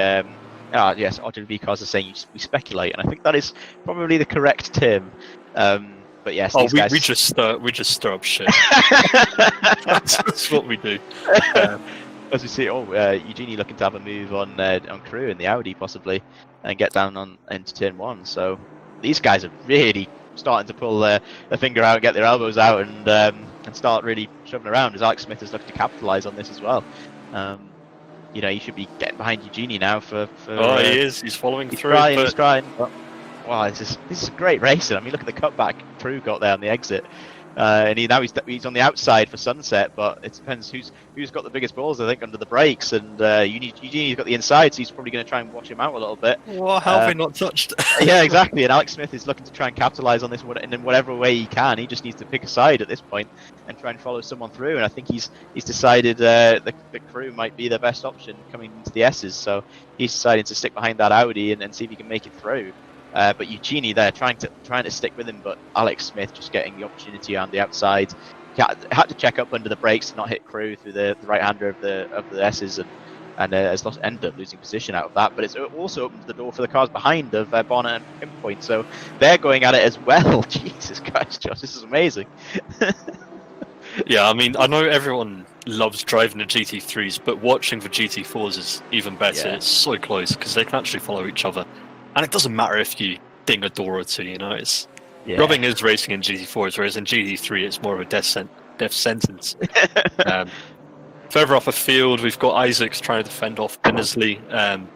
Speaker 2: RWB cars are saying we speculate, and I think that is probably the correct term. But yes, these guys...
Speaker 1: we just stir up shit. That's what we do.
Speaker 2: As we see, Eugenie looking to have a move on Crew in the Audi possibly, and get down into turn one. So these guys are really starting to pull their finger out and get their elbows out and start really shoving around. As Alex Smith is looking to capitalise on this as well. He should be getting behind Eugenie now for
Speaker 1: he is. He's following through.
Speaker 2: He's trying. Wow, this is great racing. I mean, look at the cutback Crew got there on the exit. And he's on the outside for sunset, but it depends who's got the biggest balls, I think, under the brakes. And Eugenie's got the inside, so he's probably going to try and watch him out a little bit.
Speaker 1: Well, how have we not touched?
Speaker 2: Yeah, exactly. And Alex Smith is looking to try and capitalise on this in whatever way he can. He just needs to pick a side at this point and try and follow someone through. And I think he's decided the Crew might be the best option coming into the S's. So he's decided to stick behind that Audi and see if he can make it through. But Eugenie there trying to stick with him, but Alex Smith just getting the opportunity on the outside. He had to check up under the brakes to not hit Crew through the right hander of the S's, and has ended up losing position out of that. But it's also opened the door for the cars behind of Bonnet and Pinpoint, so they're going at it as well. Jesus Christ, Josh, this is amazing.
Speaker 1: Yeah, I mean, I know everyone loves driving the GT3s, but watching the GT4's is even better. Yeah. It's so close because they can actually follow each other. And it doesn't matter if you ding a door or two, it's rubbing is racing in GT4s, whereas in GT3 it's more of a death sentence. Further up a field, we've got Isaacs trying to defend off Binnersley,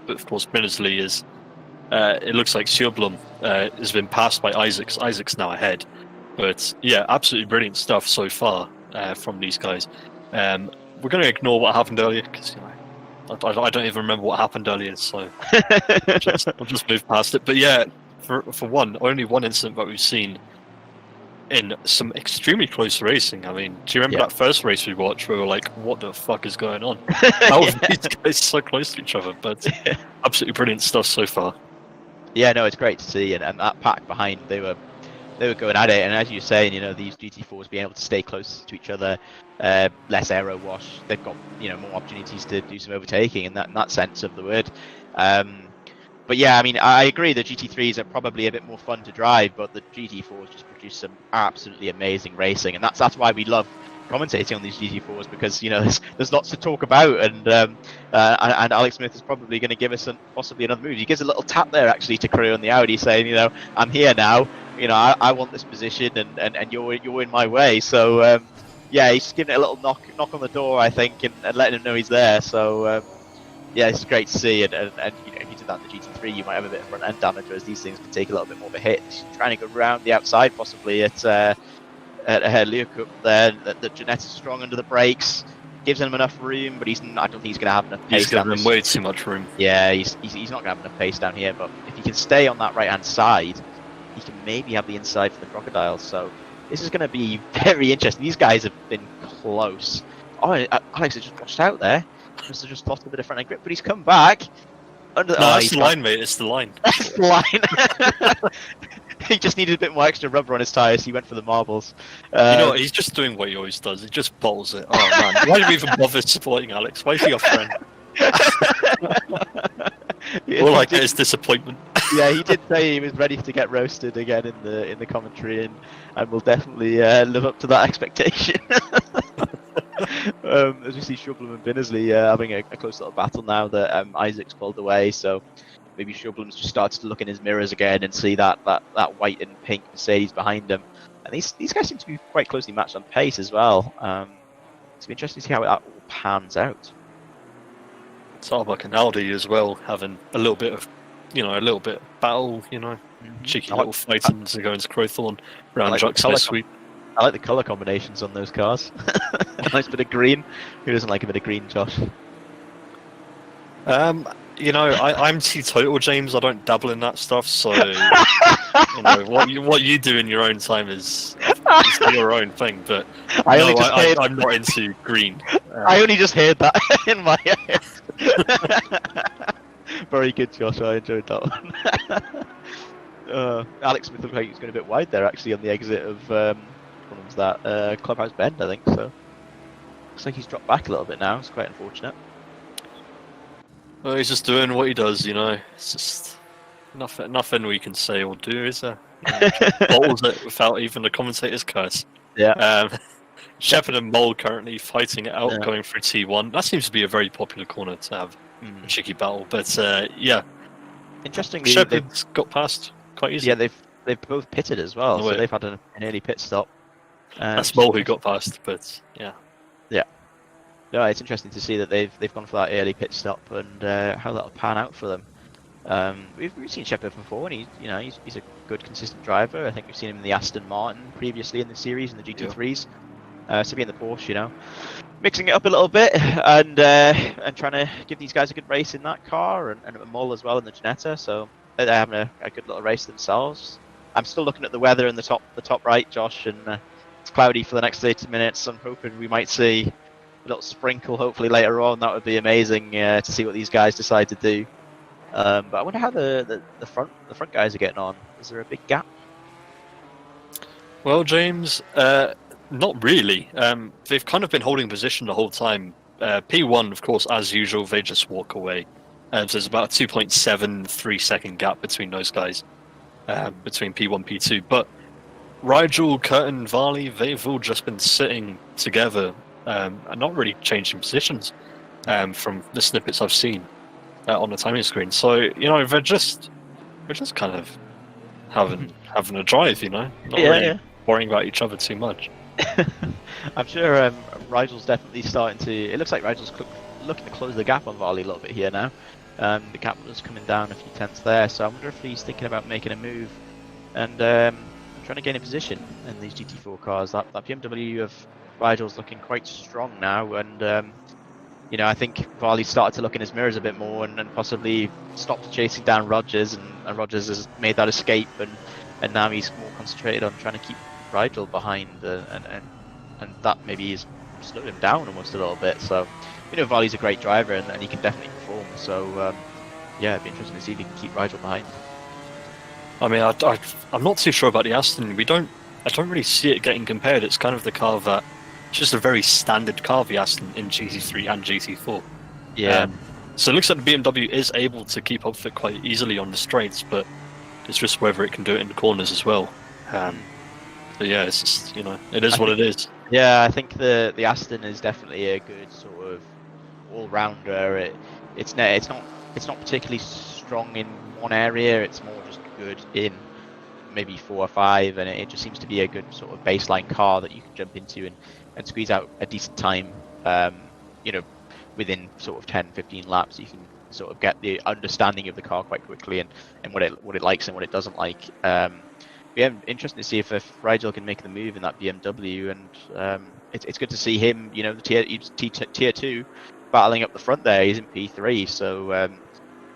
Speaker 1: but of course Binnersley is. It looks like Shublum has been passed by Isaacs. Isaacs now ahead, but yeah, absolutely brilliant stuff so far from these guys. We're going to ignore what happened earlier because I don't even remember what happened earlier, so I'll just move past it. But yeah, for one, only one incident that we've seen in some extremely close racing. I mean, do you remember that first race we watched where we were like, what the fuck is going on? How are these guys so close to each other? But absolutely brilliant stuff so far.
Speaker 2: Yeah, no, it's great to see, and that pack behind, they were going at it, and as you're saying, you know, these GT4s being able to stay close to each other, less aero wash, they've got, you know, more opportunities to do some overtaking in that sense of the word. But yeah, I mean, I agree the GT3s are probably a bit more fun to drive, but the GT4s just produce some absolutely amazing racing, and that's why we love commentating on these GT4s, because, you know, there's lots to talk about, and Alex Smith is probably going to give us possibly another move. He gives a little tap there actually to Carew on the Audi, saying, you know, I'm here now. You know, I want this position, and you're in my way. So yeah, he's just giving it a little knock on the door, I think, and letting him know he's there. So yeah, it's great to see. And you know, if you did that in the GT3, you might have a bit of front end damage, whereas these things can take a little bit more of a hit. Trying to go around the outside, possibly at Leocup there. That Jeanette's strong under the brakes, gives him enough room, but I don't think he's going to have enough pace.
Speaker 1: He's giving him way too much room.
Speaker 2: Yeah, he's not going to have enough pace down here. But if he can stay on that right hand side, he can maybe have the inside for the crocodiles. So this is going to be very interesting. These guys have been close. Oh, Alex has just washed out there. Must have just lost a bit of front end grip, but he's come back.
Speaker 1: That's the line, mate. It's the line.
Speaker 2: That's the line. He just needed a bit more extra rubber on his tyres. He went for the marbles.
Speaker 1: You know what? He's just doing what he always does. He just bottles it. Oh man, why do we even bother supporting Alex? Why is he our friend? All I get is disappointment.
Speaker 2: Yeah, he did say he was ready to get roasted again in the commentary, and will definitely live up to that expectation. As we see Shublum and Binnersley having a close little battle now that Isaac's pulled away, so maybe Shublum's just started to look in his mirrors again and see that white and pink Mercedes behind him. And these guys seem to be quite closely matched on pace as well. It's interesting to see how that all pans out.
Speaker 1: Starbuck and Aldi as well, having a little bit of battle, cheeky little fighting to go into Crowthorne around Jack Smith sweep.
Speaker 2: I like the colour combinations on those cars. A nice bit of green. Who doesn't like a bit of green, Josh?
Speaker 1: I'm teetotal, James. I don't dabble in that stuff, so what you do in your own time is your own thing. But I'm not into green.
Speaker 2: I only just heard that in my head. Very good, Josh. I enjoyed that one. Alex Smith looked like he was going a bit wide there, actually, on the exit of what was that? Clubhouse Bend, I think. So looks like he's dropped back a little bit now. It's quite unfortunate.
Speaker 1: Well, he's just doing what he does, It's just nothing we can say or do, is there? Bottles it without even the commentator's curse.
Speaker 2: Yeah.
Speaker 1: Shepherd and Mole currently fighting it out, going through T1. That seems to be a very popular corner to have a cheeky battle. But yeah,
Speaker 2: interestingly,
Speaker 1: Shepherd's got past quite easily.
Speaker 2: Yeah, they've both pitted as well, so they've had an early pit stop.
Speaker 1: That's Mole who got past, but yeah.
Speaker 2: Yeah. No, it's interesting to see that they've gone for that early pit stop and how that'll pan out for them. We've seen Shepherd before, and he's a good, consistent driver. I think we've seen him in the Aston Martin previously in the series, in the GT3s. To be in the Porsche, mixing it up a little bit and trying to give these guys a good race in that car, and Mull as well in the Ginetta. So they're having a good little race themselves. I'm still looking at the weather in the top right, Josh, and it's cloudy for the next 30 minutes. I'm hoping we might see a little sprinkle hopefully later on. That would be amazing to see what these guys decide to do. But I wonder how the front guys are getting on. Is there a big gap?
Speaker 1: Well, James, not really. They've kind of been holding position the whole time. P1, of course, as usual, they just walk away. So there's about a 2.73 second gap between those guys, between P1 P2. But Rigel, Curtin, Varley, they've all just been sitting together and not really changing positions from the snippets I've seen on the timing screen. So they're just kind of having a drive, not really worrying about each other too much.
Speaker 2: I'm sure Rigel's definitely starting to. It looks like Rigel's looking to close the gap on Varley a little bit here now. The gap was coming down a few tenths there, so I wonder if he's thinking about making a move and trying to gain a position in these GT4 cars. That BMW of Rigel's looking quite strong now, and you know, I think Varley started to look in his mirrors a bit more and possibly stopped chasing down Rogers, and Rogers has made that escape, and now he's more concentrated on trying to keep Rigel behind, and that maybe has slowed him down almost a little bit. So, you know, Varley's a great driver and he can definitely perform. So, yeah, it'd be interesting to see if he can keep Rigel behind.
Speaker 1: I mean, I'm not too sure about the Aston. I don't really see it getting compared. It's kind of the car that, it's just a very standard car, the Aston, in GT3 and GT4.
Speaker 2: Yeah.
Speaker 1: So it looks like the BMW is able to keep up with it quite easily on the straights, but it's just whether it can do it in the corners as well. But yeah, it's just, you know, it is what it is.
Speaker 2: Yeah, I think the Aston is definitely a good sort of all-rounder. It's not particularly strong in one area. It's more just good in maybe 4 or 5, and it just seems to be a good sort of baseline car that you can jump into and squeeze out a decent time. You know, within sort of 10-15 laps, you can sort of get the understanding of the car quite quickly and what it likes and what it doesn't like. Yeah, interesting to see if Rigel can make the move in that BMW, and it's good to see him. You know, the tier 2 battling up the front there. He's in P3, so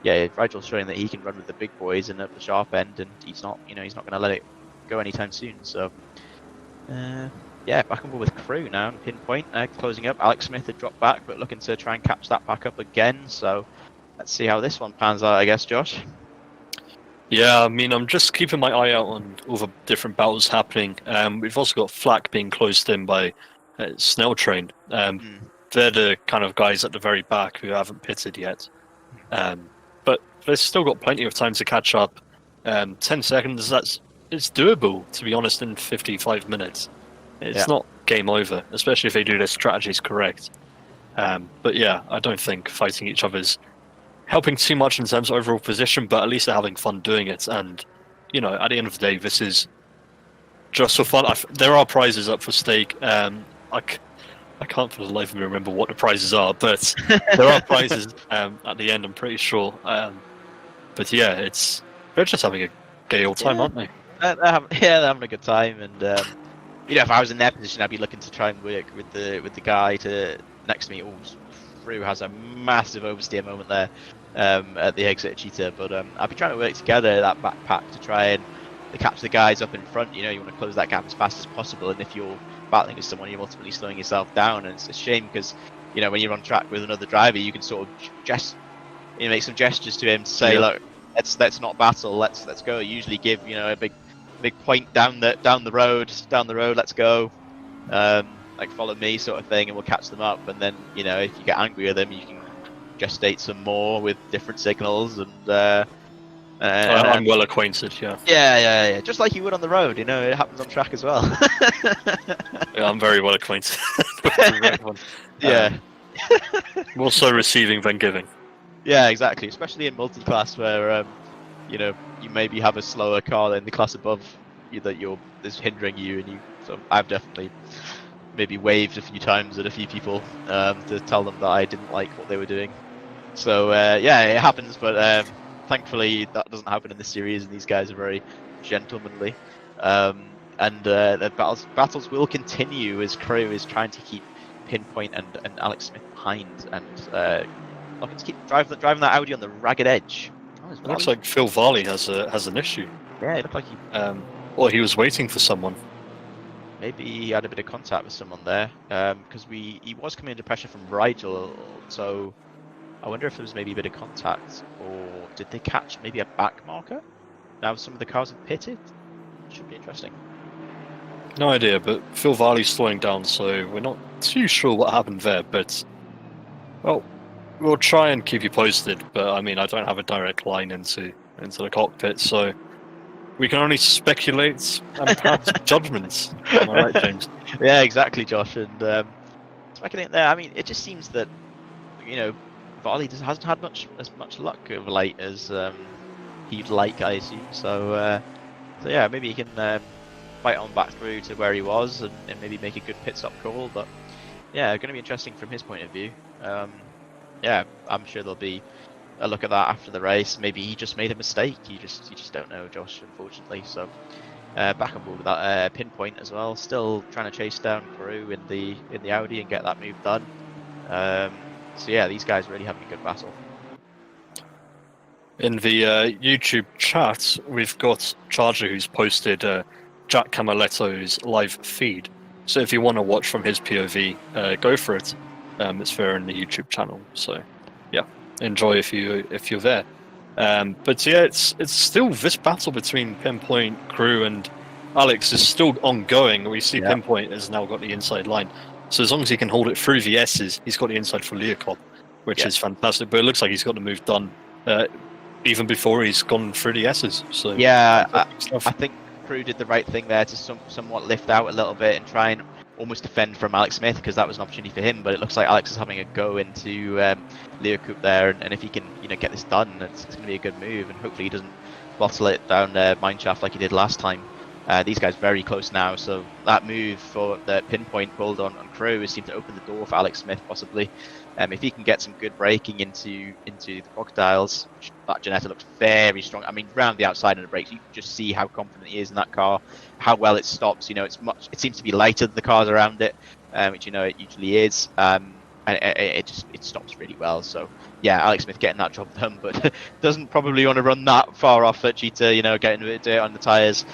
Speaker 2: yeah, Rigel's showing that he can run with the big boys and at the sharp end, and he's not going to let it go anytime soon. So yeah, back on board with Crew now. Pinpoint closing up. Alex Smith had dropped back, but looking to try and catch that back up again. So let's see how this one pans out, I guess, Josh.
Speaker 1: Yeah, I mean, I'm just keeping my eye out on all the different battles happening. We've also got Flack being closed in by Snell Train. They're the kind of guys at the very back who haven't pitted yet. But they've still got plenty of time to catch up. 10 seconds, it's doable, to be honest, in 55 minutes. It's not game over, especially if they do their strategies correct. But yeah, I don't think fighting each other's helping too much in terms of overall position, but at least they're having fun doing it. And, you know, at the end of the day, this is just for fun. There are prizes up for stake. I can't for the life of me remember what the prizes are, but there are prizes at the end, I'm pretty sure. But yeah, they're just having a gay old time, aren't they?
Speaker 2: They're having a good time, and you know, if I was in their position, I'd be looking to try and work with the guy next to me. Oh, Frew has a massive oversteer moment there at the exit cheetah, but I'd be trying to work together that backpack to try and catch the guys up in front. You know, you want to close that gap as fast as possible, and if you're battling with someone, you're ultimately slowing yourself down, and it's a shame because, you know, when you're on track with another driver, you can sort of make some gestures to him to say, look, let's not battle, let's go. Usually give, you know, a big point down the road, let's go, like follow me sort of thing, and we'll catch them up. And then, you know, if you get angry with them, you can gestate some more with different signals, and
Speaker 1: I'm well acquainted, yeah.
Speaker 2: Yeah, just like you would on the road, you know, it happens on track as well.
Speaker 1: Yeah, I'm very well acquainted with the red one.
Speaker 2: Yeah.
Speaker 1: More so receiving than giving.
Speaker 2: Yeah, exactly, especially in multi-class where, you know, you maybe have a slower car than the class above you that's hindering you, and so I've definitely maybe waved a few times at a few people to tell them that I didn't like what they were doing. So yeah, it happens, but thankfully that doesn't happen in this series, and these guys are very gentlemanly. And the battles will continue as Crew is trying to keep Pinpoint and Alex Smith behind, and looking to keep driving that Audi on the ragged edge.
Speaker 1: It looks like Phil Varley has an issue.
Speaker 2: Yeah, it looked like
Speaker 1: he was waiting for someone.
Speaker 2: Maybe he had a bit of contact with someone there, because he was coming under pressure from Rigel, so I wonder if there was maybe a bit of contact, or did they catch maybe a back marker? Now some of the cars have pitted. Should be interesting.
Speaker 1: No idea, but Phil Varley's slowing down, so we're not too sure what happened there. But well, we'll try and keep you posted. But I mean, I don't have a direct line into the cockpit, so we can only speculate and pass judgments. Am I right, James?
Speaker 2: Yeah, exactly, Josh. And speculating there, I mean, it just seems that, you know, Varley hasn't had as much luck of late as he'd like, I assume. So yeah, maybe he can fight on back through to where he was and maybe make a good pit stop call. But yeah, going to be interesting from his point of view. Yeah, I'm sure there'll be a look at that after the race. Maybe he just made a mistake. You just don't know, Josh, unfortunately. So back on board with that Pinpoint as well. Still trying to chase down Crew in the Audi and get that move done. So yeah, these guys are really having a good battle.
Speaker 1: In the YouTube chat, we've got Charger who's posted Jack Camaletto's live feed. So if you want to watch from his POV, go for it. It's there in the YouTube channel. So yeah, enjoy if you're there. But yeah, it's still this battle between Pinpoint, Crew, and Alex is still ongoing. We see Pinpoint has now got the inside line. So as long as he can hold it through the S's, he's got the inside for Leocob, which is fantastic. But it looks like he's got the move done even before he's gone through the S's. So
Speaker 2: yeah, I think Crew did the right thing there to somewhat lift out a little bit and try and almost defend from Alex Smith, because that was an opportunity for him. But it looks like Alex is having a go into Leocob there, and if he can get this done, it's going to be a good move, and hopefully he doesn't bottle it down mineshaft like he did last time. These guys very close now, so that move for the Pinpoint pulled on Crew seemed to open the door for Alex Smith possibly. If he can get some good braking into the Crocodiles, that Ginetta looks very strong. I mean, round the outside of the brakes, you can just see how confident he is in that car, how well it stops. You know, it seems to be lighter than the cars around it, which it usually is, and it stops really well. So yeah, Alex Smith getting that job done, but doesn't probably want to run that far off at Cheetah. Getting a bit of dirt on the tyres,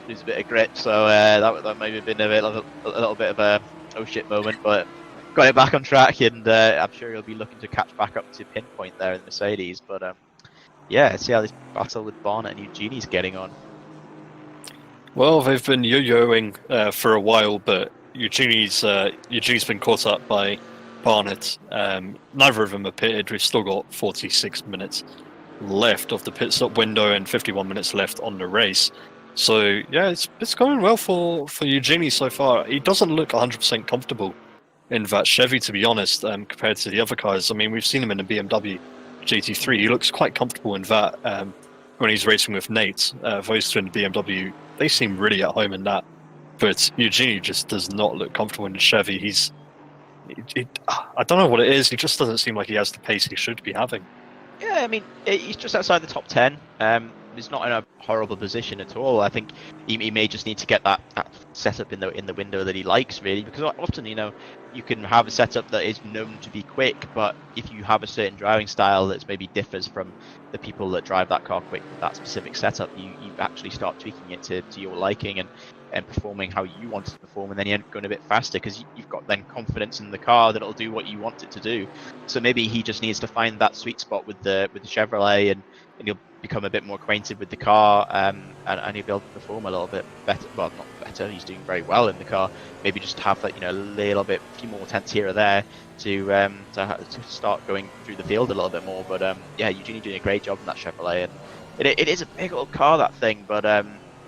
Speaker 2: lose a bit of grip. So that may have been a little bit of a oh shit moment, but got it back on track, and I'm sure he'll be looking to catch back up to Pinpoint there in the Mercedes. But yeah, see how this battle with Barnett and Eugenie's getting on.
Speaker 1: Well, they've been yo-yoing for a while, but Eugenie's been caught up by Barnett. Neither of them are pitted. We've still got 46 minutes left of the pit stop window and 51 minutes left on the race. So yeah, it's going well for Eugenie so far. He doesn't look 100% comfortable in that Chevy, to be honest, compared to the other cars. I mean, we've seen him in the BMW GT3. He looks quite comfortable in that when he's racing with Nate. Those two in the BMW, they seem really at home in that. But Eugenie just does not look comfortable in the Chevy. I don't know what it is. He just doesn't seem like he has the pace he should be having.
Speaker 2: Yeah, I mean, he's just outside the top 10. He's not in a horrible position at all. I think he may just need to get that setup in the window that he likes, really, because often, you can have a setup that is known to be quick, but if you have a certain driving style that maybe differs from the people that drive that car quick with that specific setup, you actually start tweaking it to your liking and performing how you want it to perform, and then you end up going a bit faster because you've got then confidence in the car that it'll do what you want it to do. So maybe he just needs to find that sweet spot with the Chevrolet, and he'll become a bit more acquainted with the car, and he'll be able to perform a little bit better. Well, not better, he's doing very well in the car. Maybe just have that, a little bit, a few more tenths here or there to start going through the field a little bit more. But yeah, Eugenie doing a great job in that Chevrolet, and it is a big old car, that thing, but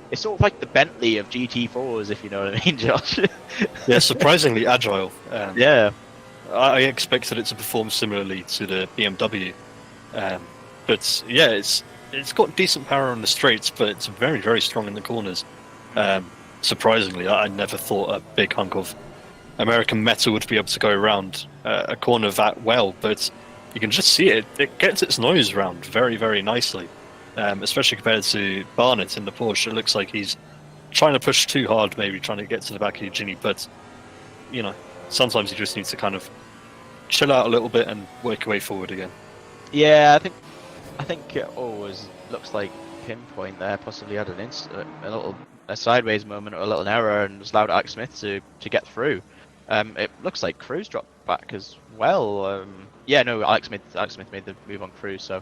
Speaker 2: it's sort of like the Bentley of GT4's, if you know what I mean, Josh.
Speaker 1: Yeah, surprisingly agile.
Speaker 2: Yeah.
Speaker 1: I expected it to perform similarly to the BMW. But yeah, it's got decent power on the straights, but it's very, very strong in the corners. Surprisingly, I never thought a big hunk of American metal would be able to go around a corner that well, but you can just see it. It gets its nose round very, very nicely. Especially compared to Barnett in the Porsche. It looks like he's trying to push too hard, maybe trying to get to the back of Eugenie, but sometimes you just need to kind of chill out a little bit and work your way forward again.
Speaker 2: Yeah, I think it always looks like Pinpoint there possibly had a sideways moment or a little error and was allowed Alex Smith to get through. It looks like Crew's dropped back as well. Alex Smith made the move on Crew, so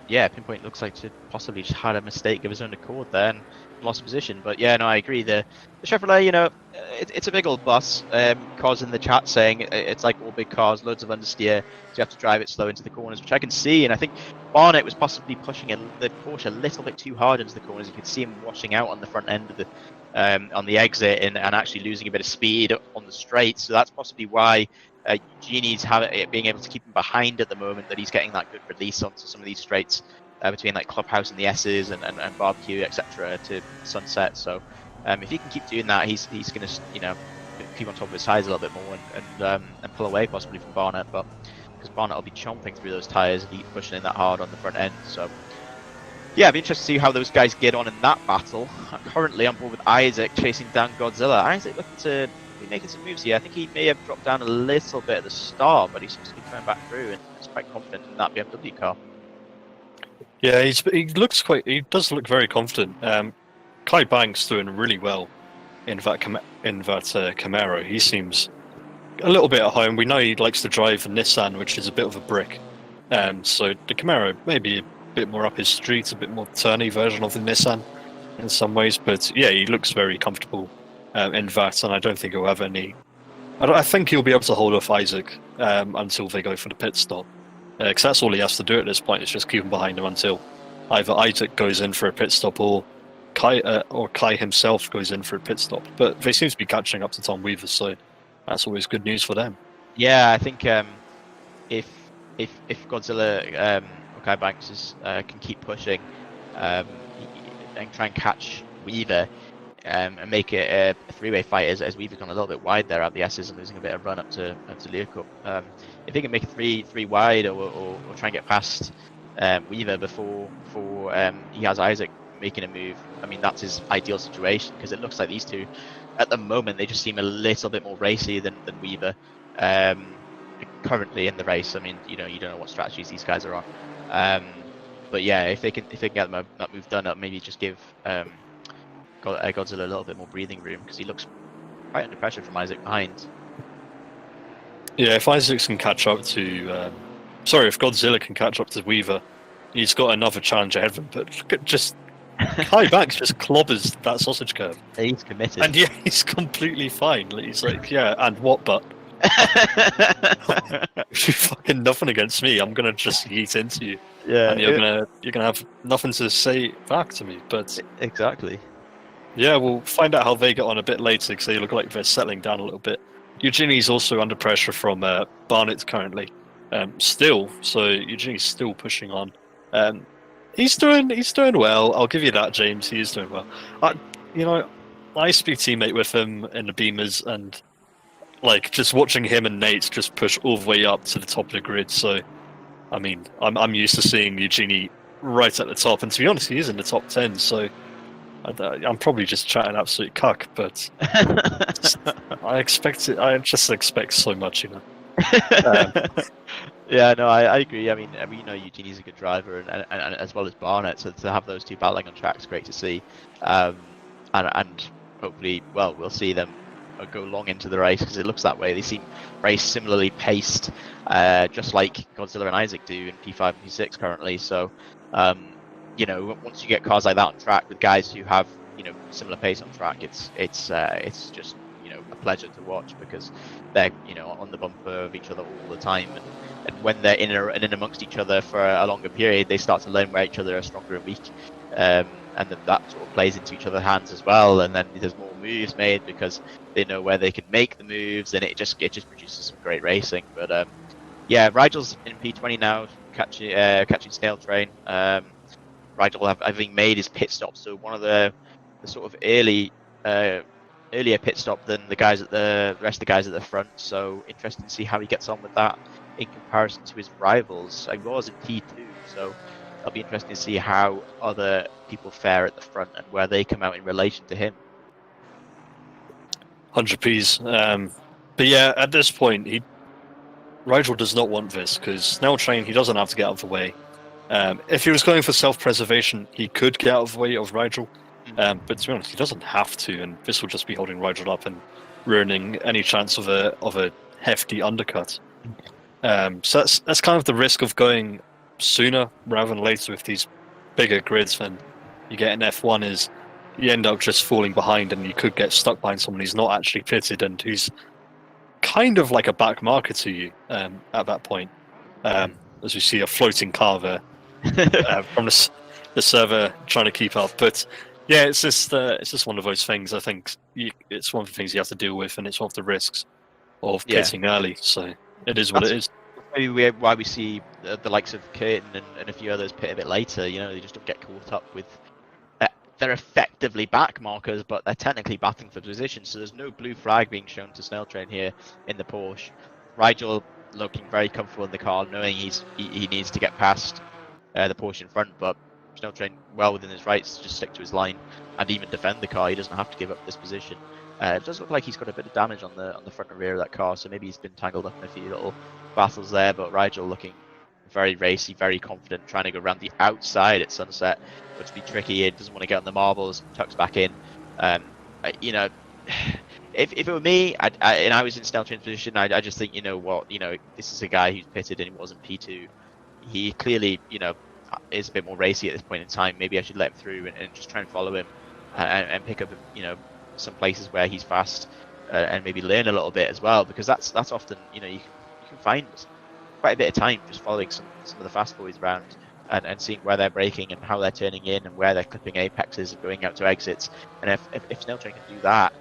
Speaker 2: yeah, Pinpoint looks like to possibly just had a mistake of his own accord there and lost position. But yeah, no, I agree. The Chevrolet, it's a big old bus. Cars in the chat saying it's like all big cars, loads of understeer, so you have to drive it slow into the corners, which I can see. And I think Barnett was possibly pushing the Porsche a little bit too hard into the corners. You could see him washing out on the front end of the on the exit and actually losing a bit of speed on the straight. So that's possibly why Eugenie's being able to keep him behind at the moment, that he's getting that good release onto some of these straights between like Clubhouse and the S's and Barbecue, etc. to Sunset. So if he can keep doing that, he's going to keep on top of his tyres a little bit more and pull away possibly from Barnett, but because Barnett will be chomping through those tyres and keep pushing in that hard on the front end. So yeah, it'd be interesting to see how those guys get on in that battle. Currently on board with Isaac chasing down Godzilla. Isaac looking to be making some moves here. I think he may have dropped down a little bit at the start, but he seems to be coming back through and is quite confident in that BMW car.
Speaker 1: Yeah, he does look very confident. Kai Banks doing really well in that Camaro. He seems a little bit at home. We know he likes to drive a Nissan, which is a bit of a brick. So the Camaro maybe a bit more up his street, a bit more turny version of the Nissan in some ways. But yeah, he looks very comfortable in that, and I don't think he'll have any. I think he'll be able to hold off Isaac until they go for the pit stop. Because that's all he has to do at this point, is just keep him behind him until either Isaac goes in for a pit stop or Kai himself goes in for a pit stop. But they seem to be catching up to Tom Weaver, so that's always good news for them.
Speaker 2: Yeah, I think if Godzilla or Kai Banks can keep pushing and try and catch Weaver and make it a three-way fight, as Weaver's gone a little bit wide there at the S's and losing a bit of run up to Leo Cup. If he can make it three wide or try and get past Weaver before he has Isaac making a move, I mean, that's his ideal situation, because it looks like these two at the moment, they just seem a little bit more racy than Weaver currently in the race. I mean, you don't know what strategies these guys are on, but yeah, if they can get that move done up, maybe just give Godzilla a little bit more breathing room, because he looks quite under pressure from Isaac behind.
Speaker 1: Yeah, if Isaacs can catch up to, if Godzilla can catch up to Weaver, he's got another challenge ahead of him. But look at just Kai Banks just clobbers that sausage curve.
Speaker 2: He's committed,
Speaker 1: and yeah, he's completely fine. He's like, yeah, and what? But if you fucking nothing against me, I'm gonna just yeet into you.
Speaker 2: Yeah,
Speaker 1: and you're gonna have nothing to say back to me. But
Speaker 2: exactly.
Speaker 1: Yeah, we'll find out how they get on a bit later, because they look like they're settling down a little bit. Eugenie's also under pressure from Barnett currently, still. So Eugenie's still pushing on. He's doing well. I'll give you that, James. He is doing well. I used to be a teammate with him in the Beamers, and like just watching him and Nate just push all the way up to the top of the grid. So, I mean, I'm used to seeing Eugenie right at the top, and to be honest, he is in the top 10. So. I'm probably just chatting absolute cuck, but I just expect so much, you know.
Speaker 2: Yeah, no, I agree. I mean, Eugenie's a good driver, and as well as Barnett, so to have those two battling on track is great to see. And hopefully, well, we'll see them go long into the race, because it looks that way. They seem very similarly paced, just like Godzilla and Isaac do in P5 and P6 currently. So. Once you get cars like that on track with guys who have similar pace on track, it's just a pleasure to watch, because they're on the bumper of each other all the time, and when they're in and amongst each other for a longer period, they start to learn where each other are stronger and weak, and that sort of plays into each other's hands as well, and then there's more moves made because they know where they can make the moves, and it just produces some great racing. But yeah, Rigel's in P20 now, catching Snail Train. Rigel having made his pit stop, so one of the sort of earlier pit stop than the rest of the guys at the front. So interesting to see how he gets on with that in comparison to his rivals. He was in P2, so it'll be interesting to see how other people fare at the front and where they come out in relation to him.
Speaker 1: 100p. But yeah, at this point, Rigel does not want this, because Snail Train, he doesn't have to get out of the way. If he was going for self-preservation, he could get out of the way of Rigel, but to be honest, he doesn't have to, and this will just be holding Rigel up and ruining any chance of a hefty undercut. So that's kind of the risk of going sooner rather than later with these bigger grids than you get in F1, is you end up just falling behind, and you could get stuck behind someone who's not actually pitted and who's kind of like a back marker to you at that point. As we see a floating car there. From the server trying to keep up, but yeah, it's just one of those things. I think it's one of the things you have to deal with, and it's one of the risks of pitting early. So it is what it is.
Speaker 2: Maybe why we see the likes of Curtin and a few others pit a bit later. They just don't get caught up with. They're effectively back markers, but they're technically battling for position. So there's no blue flag being shown to Snail Train here in the Porsche. Rigel looking very comfortable in the car, knowing he needs to get past the Porsche in front, but Snail Train well within his rights to just stick to his line and even defend the car. He doesn't have to give up this position. It does look like he's got a bit of damage on the front and rear of that car, so maybe he's been tangled up in a few little battles there. But Rigel looking very racy, very confident, trying to go around the outside at Sunset, but to be tricky, he doesn't want to get on the marbles, tucks back in. You know, if it were me, and I was in Snelltrain's position, I just think, you know what, this is a guy who's pitted and he wasn't P2. He clearly, is a bit more racy at this point in time. Maybe I should let him through and just try and follow him and pick up, some places where he's fast and maybe learn a little bit as well, because that's often, you can find quite a bit of time just following some of the fast boys around and seeing where they're braking and how they're turning in and where they're clipping apexes and going out to exits. And if Snelltrain can do that,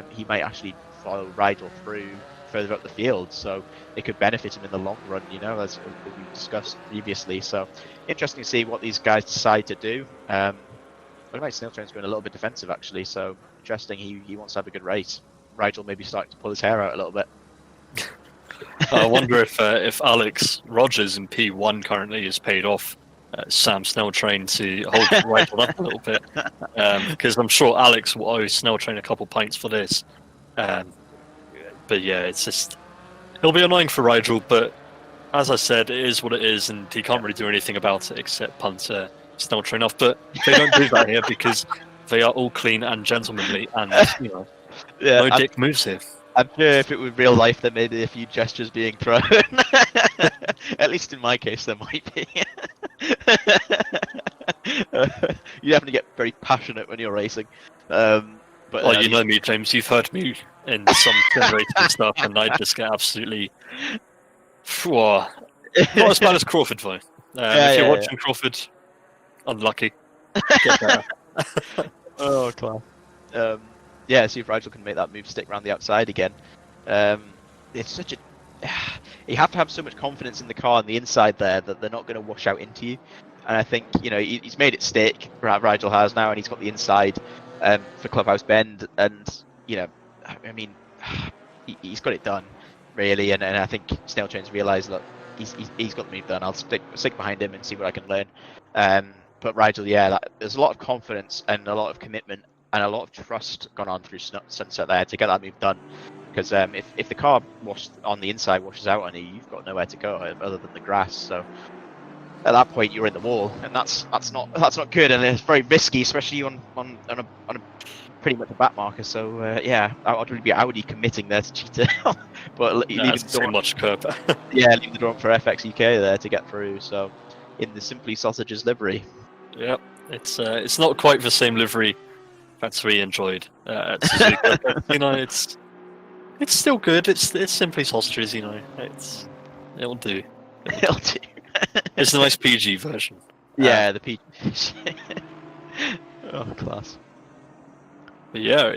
Speaker 2: he might actually follow Rigel through further up the field, so it could benefit him in the long run, as we discussed previously. So interesting to see what these guys decide to do. Looks like Snelltrain's going a little bit defensive actually, so interesting. He wants to have a good race. Rigel maybe starting to pull his hair out a little bit.
Speaker 1: I wonder if Alex Rogers in P1 currently is paid off Sam Snelltrain to hold Rigel up a little bit, because I'm sure Alex will owe Snelltrain a couple pints for this. But yeah, it's just, it'll be annoying for Rigel, but as I said, it is what it is, and he can't really do anything about it except punt Snelltrain off. But they don't do that here because they are all clean and gentlemanly, and no dick moves here.
Speaker 2: I'm sure if it were real life, there may be a few gestures being thrown. At least in my case, there might be. You definitely get very passionate when you're racing. But
Speaker 1: you know me, James. You've heard me in some generating stuff, and I just get absolutely not as bad as Crawford though. If you're watching Crawford, unlucky. Get better.
Speaker 2: Oh, class. See if Rigel can make that move, stick around the outside again. It's such a you have to have so much confidence in the car on the inside there that they're not going to wash out into you. And I think he's made it stick. Rigel has now, and he's got the inside for Clubhouse Bend, and I mean, he's got it done really. And I think Snelltrain's realised that he's got the move done. I'll stick behind him and see what I can learn. But Rigel, there's a lot of confidence and a lot of commitment and a lot of trust gone on through Sunset there to get that move done. Because if the car on the inside washes out on you, you've got nowhere to go other than the grass. So at that point, you're in the wall, and that's not good, and it's very risky, especially on a pretty much a back marker. So I'd really be Audi committing there to Cheetah, but leaving
Speaker 1: too much curb.
Speaker 2: leaving the door for FX UK there to get through. So in the Simply Sausages livery.
Speaker 1: Yep, it's not quite the same livery that we enjoyed at Suzuka, but, it's still good. It's Simply Sausages, it'll do.
Speaker 2: It'll do.
Speaker 1: It's a nice PG version.
Speaker 2: Yeah, the PG. Oh, class.
Speaker 1: But yeah,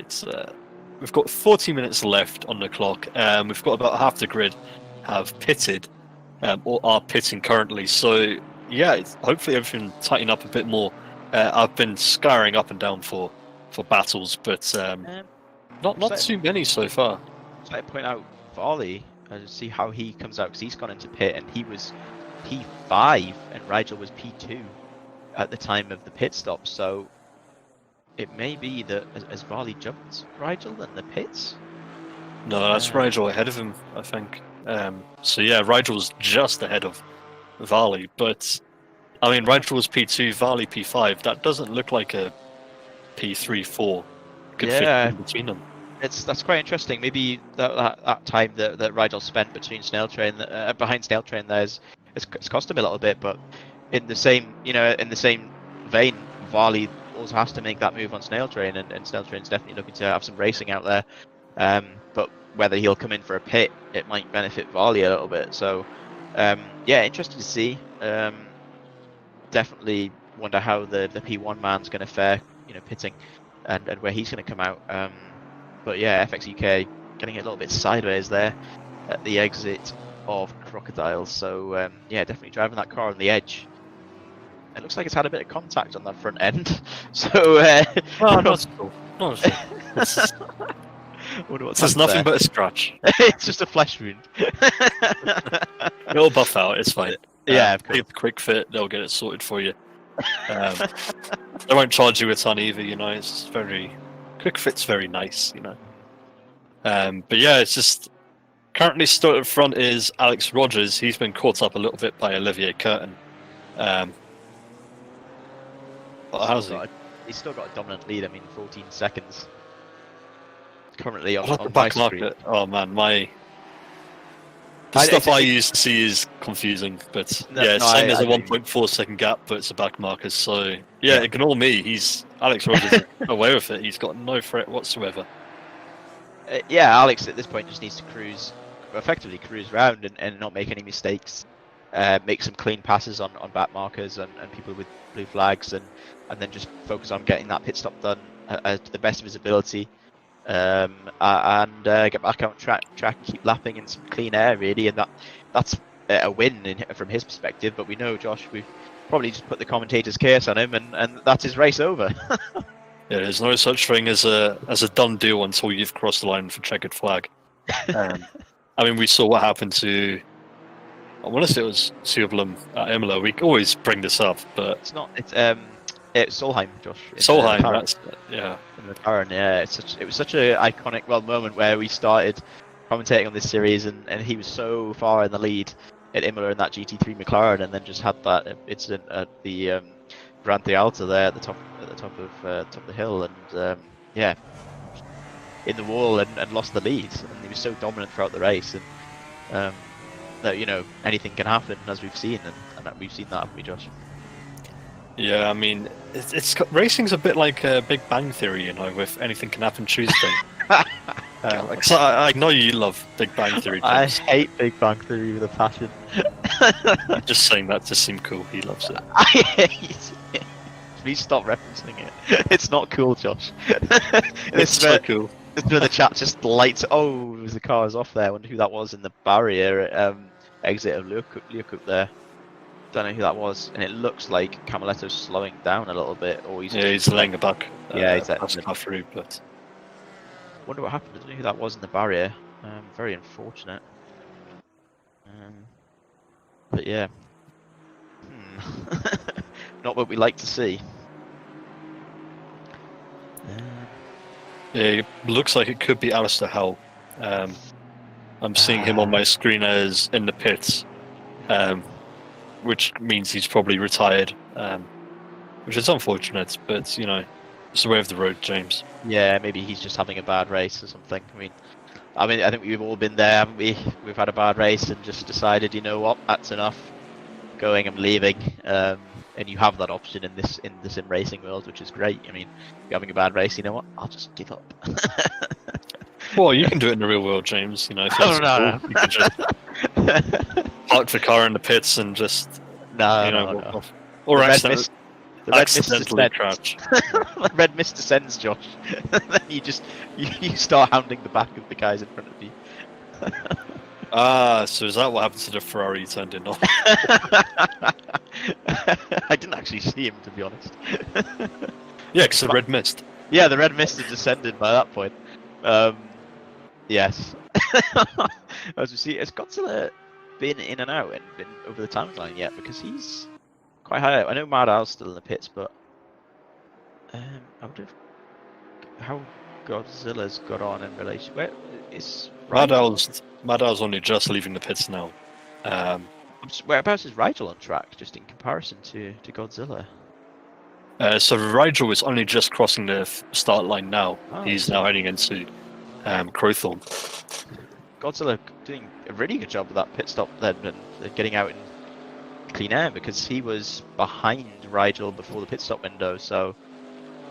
Speaker 1: we've got 40 minutes left on the clock. We've got about half the grid have pitted or are pitting currently. So yeah, hopefully everything tighten up a bit more. I've been scouring up and down for battles, but not too many so far.
Speaker 2: I point out Varley and see how he comes out, because he's gone into pit and he was P5 and Rigel was P2 at the time of the pit stop. So it may be that as Varley jumped Rigel in the pits.
Speaker 1: No, that's Rigel ahead of him, I think. So yeah, Rigel's just ahead of Varley, but I mean, Rigel was P2, Varley P5. That doesn't look like a P3-4 good fit in between them.
Speaker 2: That's quite interesting. Maybe that time that Rigel spent between behind Snelltrain, it's cost him a little bit. But in the same vein, Varley also has to make that move on Snelltrain, and Snelltrain's definitely looking to have some racing out there. But whether he'll come in for a pit, it might benefit Varley a little bit. So interesting to see. Definitely wonder how the P1 man's going to fare, pitting, and where he's going to come out. But yeah, FX UK getting a little bit sideways there at the exit of Crocodile. So definitely driving that car on the edge. It looks like it's had a bit of contact on that front end. So
Speaker 1: not at all. There's nothing but a scratch.
Speaker 2: It's just a flesh wound.
Speaker 1: It'll buff out. It's fine.
Speaker 2: Yeah, of course.
Speaker 1: Take the quick fit. They'll get it sorted for you. They won't charge you a ton either. It's very quick fit's very nice. But yeah, it's just currently still at front is Alex Rogers. He's been caught up a little bit by Olivier Curtin. How's he?
Speaker 2: He's still got a dominant lead. I mean, 14 seconds. Currently on
Speaker 1: The
Speaker 2: my
Speaker 1: back
Speaker 2: screen.
Speaker 1: market. Oh man, the stuff I used to see is confusing. But same as a 1.4 second gap, but it's a back marker. So yeah, ignore me. Alex Rogers is away with it. He's got no threat whatsoever.
Speaker 2: Yeah, Alex at this point just needs to effectively cruise around and not make any mistakes. Make some clean passes on back markers and people with blue flags, and then just focus on getting that pit stop done to the best of his ability, and get back out on track and keep lapping in some clean air, really. And that's a win from his perspective. But we know, Josh, we've probably just put the commentator's curse on him, and that's his race over.
Speaker 1: Yeah, there's no such thing as a done deal until you've crossed the line for checkered flag. I mean, we saw what happened to. I want to say it was Sublum at Imola. We always bring this up, but
Speaker 2: it's not. It's Solheim, Josh.
Speaker 1: Solheim, that's yeah.
Speaker 2: In McLaren, yeah. It was such an iconic moment where we started commentating on this series, and he was so far in the lead at Imola in that GT3 McLaren, and then just had that incident at the Grand Alta there at the top of the hill, and in the wall and lost the lead. And he was so dominant throughout the race, and that anything can happen, as we've seen, and we've seen that, haven't we, Josh?
Speaker 1: Yeah, I mean, racing's a bit like Big Bang Theory, with anything can happen Tuesday. I know you love Big Bang Theory, James.
Speaker 2: I hate Big Bang Theory with a passion.
Speaker 1: Just saying that to seem cool. He loves it.
Speaker 2: I hate it. Please stop referencing it. It's not cool, Josh.
Speaker 1: It's so cool.
Speaker 2: The chat just lights. Oh, the car is off there. I wonder who that was in the barrier exit of Leocoup there. Don't know who that was, and it looks like Camaletto's slowing down a little bit, or he's
Speaker 1: laying it back.
Speaker 2: He's
Speaker 1: through, but
Speaker 2: wonder what happened. I don't know who that was in the barrier. Very unfortunate. But yeah, not what we like to see.
Speaker 1: Yeah, it looks like it could be Alistair Howell. I'm seeing him on my screen as in the pits, which means he's probably retired, which is unfortunate, but it's the way of the road, James.
Speaker 2: Yeah, maybe he's just having a bad race or something. I mean, I think we've all been there, haven't we? We've had a bad race and just decided, you know what, that's enough. I'm leaving. And you have that option in the sim racing world, which is great. I mean, if you're having a bad race, you know what? I'll just give up.
Speaker 1: Well, you can do it in the real world, James. If
Speaker 2: no.
Speaker 1: You can just park the car in the pits and just
Speaker 2: no.
Speaker 1: Or
Speaker 2: the
Speaker 1: accidentally crash.
Speaker 2: The red mist descends, Josh. Then you start hounding the back of the guys in front of you.
Speaker 1: So is that what happened to the Ferrari you turned in on?
Speaker 2: I didn't actually see him, to be honest.
Speaker 1: Yeah, because the red mist.
Speaker 2: Yeah, the red mist had descended by that point. Yes. As we see, has Godzilla been in and out and been over the timeline yet? Because he's quite high up. I know Mardal's still in the pits, but I wonder how Godzilla's got on in relation. Where is
Speaker 1: Mardal's only just leaving the pits now.
Speaker 2: Whereabouts is Rigel on track, just in comparison to Godzilla?
Speaker 1: So Rigel is only just crossing the start line now. He's now heading into Crowthorne.
Speaker 2: Godzilla doing a really good job with that pit stop then, and getting out in clean air, because he was behind Rigel before the pit stop window. So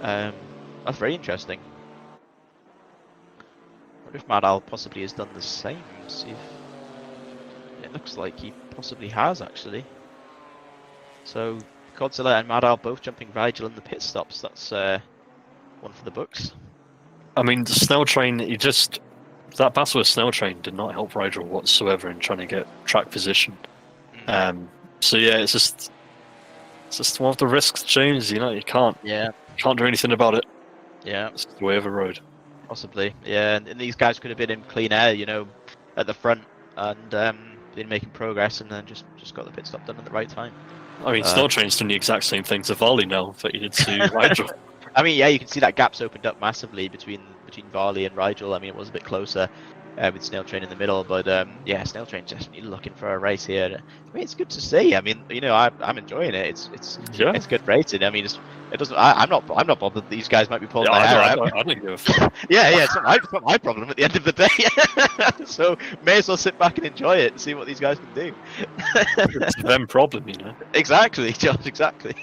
Speaker 2: that's very interesting. I wonder if Mardal possibly has done the same. See if it looks like he possibly has, actually. So Godzilla and Mardal both jumping Rigel in the pit stops. That's one for the books.
Speaker 1: I mean, the snail train, that battle with snail train did not help Rigel whatsoever in trying to get track position. So yeah, it's just one of the risks, James. You can't do anything about it.
Speaker 2: Yeah,
Speaker 1: it's the way of a road.
Speaker 2: Possibly, yeah. And these guys could have been in clean air, at the front, and been making progress, and then just got the pit stop done at the right time.
Speaker 1: I mean, snail train's doing the exact same thing to Varley now that he did to Rigel.
Speaker 2: I mean, yeah, you can see that gap's opened up massively between between Varley and Rigel. I mean, it was a bit closer with Snail Train in the middle, but yeah, Snail Train definitely looking for a race here. I mean, it's good to see. I mean, you know, I'm enjoying it.
Speaker 1: Yeah.
Speaker 2: It's good racing. I mean, it doesn't. I'm not bothered that these guys might be pulling
Speaker 1: Yeah,
Speaker 2: their hair out.
Speaker 1: I don't give a fuck.
Speaker 2: Yeah, it's not my problem at the end of the day. So may as well sit back and enjoy it and see what these guys can do.
Speaker 1: It's them problem, you know.
Speaker 2: Exactly, Josh. Exactly.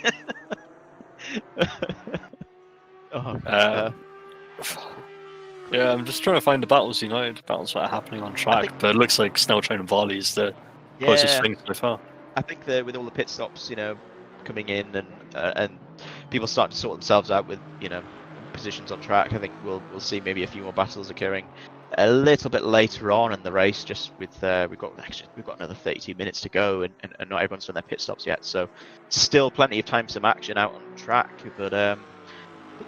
Speaker 1: Yeah, I'm just trying to find the battles, you know, the battles that are happening on track. But it looks like Snail Train and Varley is the closest thing so far.
Speaker 2: I think that with all the pit stops, you know, coming in and people starting to sort themselves out with, you know, positions on track, I think we'll see maybe a few more battles occurring a little bit later on in the race. Just with we've got another 32 minutes to go, and not everyone's done their pit stops yet, so still plenty of time for some action out on track. But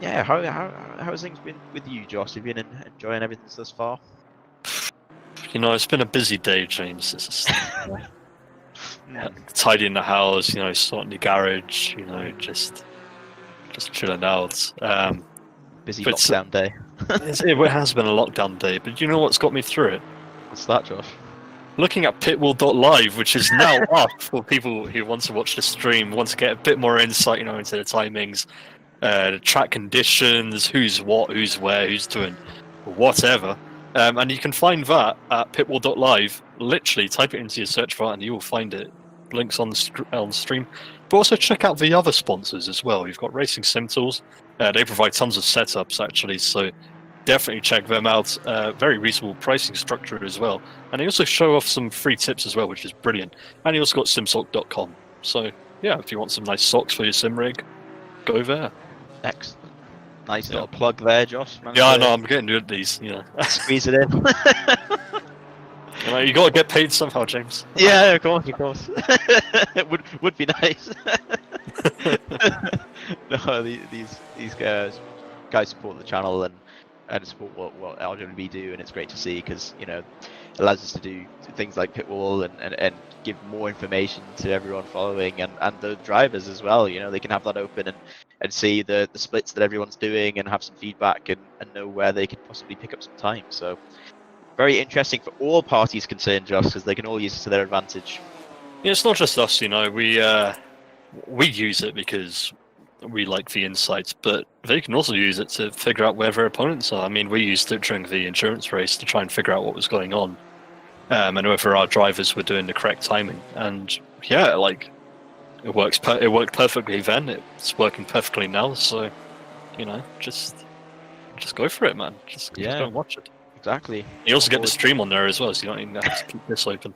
Speaker 2: yeah, how's things been with you, Josh? Have you been enjoying everything thus far?
Speaker 1: You know, it's been a busy day, James. It's just, tidying the house, you know, sorting the garage, you know, just chilling out.
Speaker 2: Busy lockdown day.
Speaker 1: It has been a lockdown day, but you know what's got me through it?
Speaker 2: What's that, Josh?
Speaker 1: Looking at pitwall.live, which is now up for people who want to watch the stream, want to get a bit more insight, you know, into the timings, the track conditions, who's what, who's where, who's doing whatever. And you can find that at pitwall.live. Literally, type it into your search bar and you will find it. Links on the stream. But also check out the other sponsors as well. You've got Racing Sim Tools. They provide tons of setups, actually, so definitely check them out. Very reasonable pricing structure as well. And they also show off some free tips as well, which is brilliant. And you also got simsock.com. So, yeah, if you want some nice socks for your sim rig, go there.
Speaker 2: Excellent. Nice little plug there, Josh.
Speaker 1: Yeah, I know, I'm getting good at these, you know.
Speaker 2: Squeeze it in.
Speaker 1: You know, you got to get paid somehow, James.
Speaker 2: Yeah, of course. It would be nice. No, these guys support the channel and support what RWB do, and it's great to see because, you know, it allows us to do things like pitwall and give more information to everyone following and the drivers as well. You know, they can have that open and see the splits that everyone's doing and have some feedback and know where they could possibly pick up some time. So very interesting for all parties concerned, Josh, because they can all use it to their advantage.
Speaker 1: Yeah, it's not just us, you know. We use it because we like the insights, but they can also use it to figure out where their opponents are. I mean, we used it during the endurance race to try and figure out what was going on, and whether our drivers were doing the correct timing. And yeah, like it worked perfectly then. It's working perfectly now. So, you know, just go for it, man. Just go and watch it.
Speaker 2: Exactly.
Speaker 1: You also get the stream on there as well, so you don't even have to keep this open.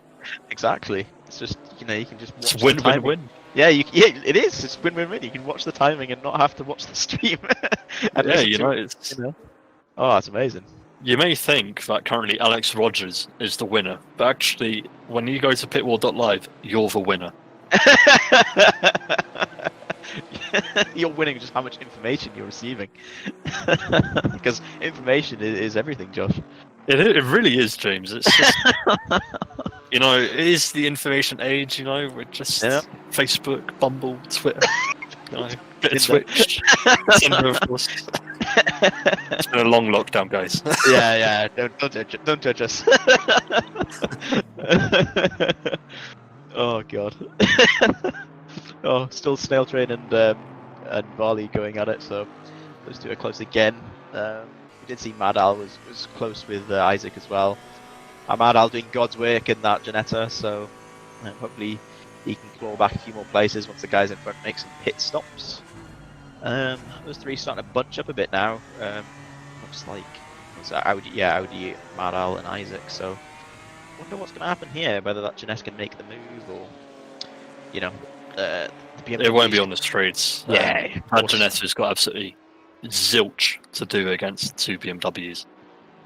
Speaker 2: Exactly. It's just, you know, you can just watch
Speaker 1: it's win-win-win.
Speaker 2: Yeah, it is. It's win-win-win. You can watch the timing and not have to watch the stream. And
Speaker 1: yeah, you know, it's...
Speaker 2: You know? Oh, that's amazing.
Speaker 1: You may think that currently Alex Rogers is the winner, but actually, when you go to pitwall.live, you're the winner.
Speaker 2: You're winning just how much information you're receiving. Because information is everything, Josh.
Speaker 1: It really is, James. It's just, you know, it is the information age, you know, we're just Facebook, Bumble, Twitter, you know, bit of Twitch, Tinder, of course. It's been a long lockdown, guys.
Speaker 2: Yeah, don't judge us. Oh god. Oh, still Snail Train and Varley going at it, so those two are close again. We did see Mad Al was close with Isaac as well. Mad Al doing God's work in that Janetta, so hopefully he can claw back a few more places once the guys in front make some pit stops. Those three starting to bunch up a bit now. Looks like it's Audi, Mad Al and Isaac. So wonder what's going to happen here. Whether that Janetta can make the move or, you know, the BMW.
Speaker 1: It won't be on the straights.
Speaker 2: Yeah,
Speaker 1: Janetta's got absolutely zilch to do against two BMWs.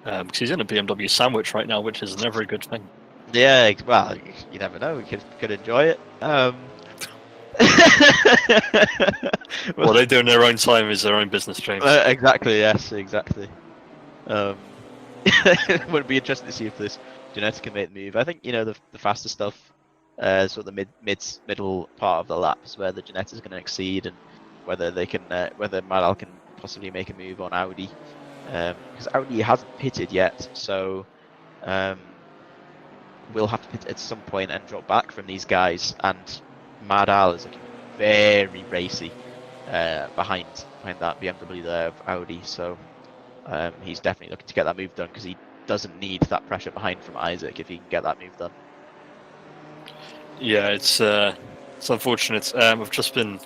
Speaker 1: Because he's in a BMW sandwich right now, which is never a good thing.
Speaker 2: Yeah, well, you never know. We could enjoy it.
Speaker 1: What they do in their own time is their own business, James.
Speaker 2: Exactly. Yes. Exactly. It would be interesting to see if this Janetta can make the move. I think, you know, the faster stuff, sort of the middle part of the lap is where the Janetta is going to exceed, and whether they can, whether Madal can possibly make a move on Audi. because Audi hasn't pitted yet, so we'll have to pit at some point and drop back from these guys. And Mad Al is looking very racy behind that BMW there of Audi, so he's definitely looking to get that move done because he doesn't need that pressure behind from Isaac if he can get that move done.
Speaker 1: Yeah, it's unfortunate. I've just been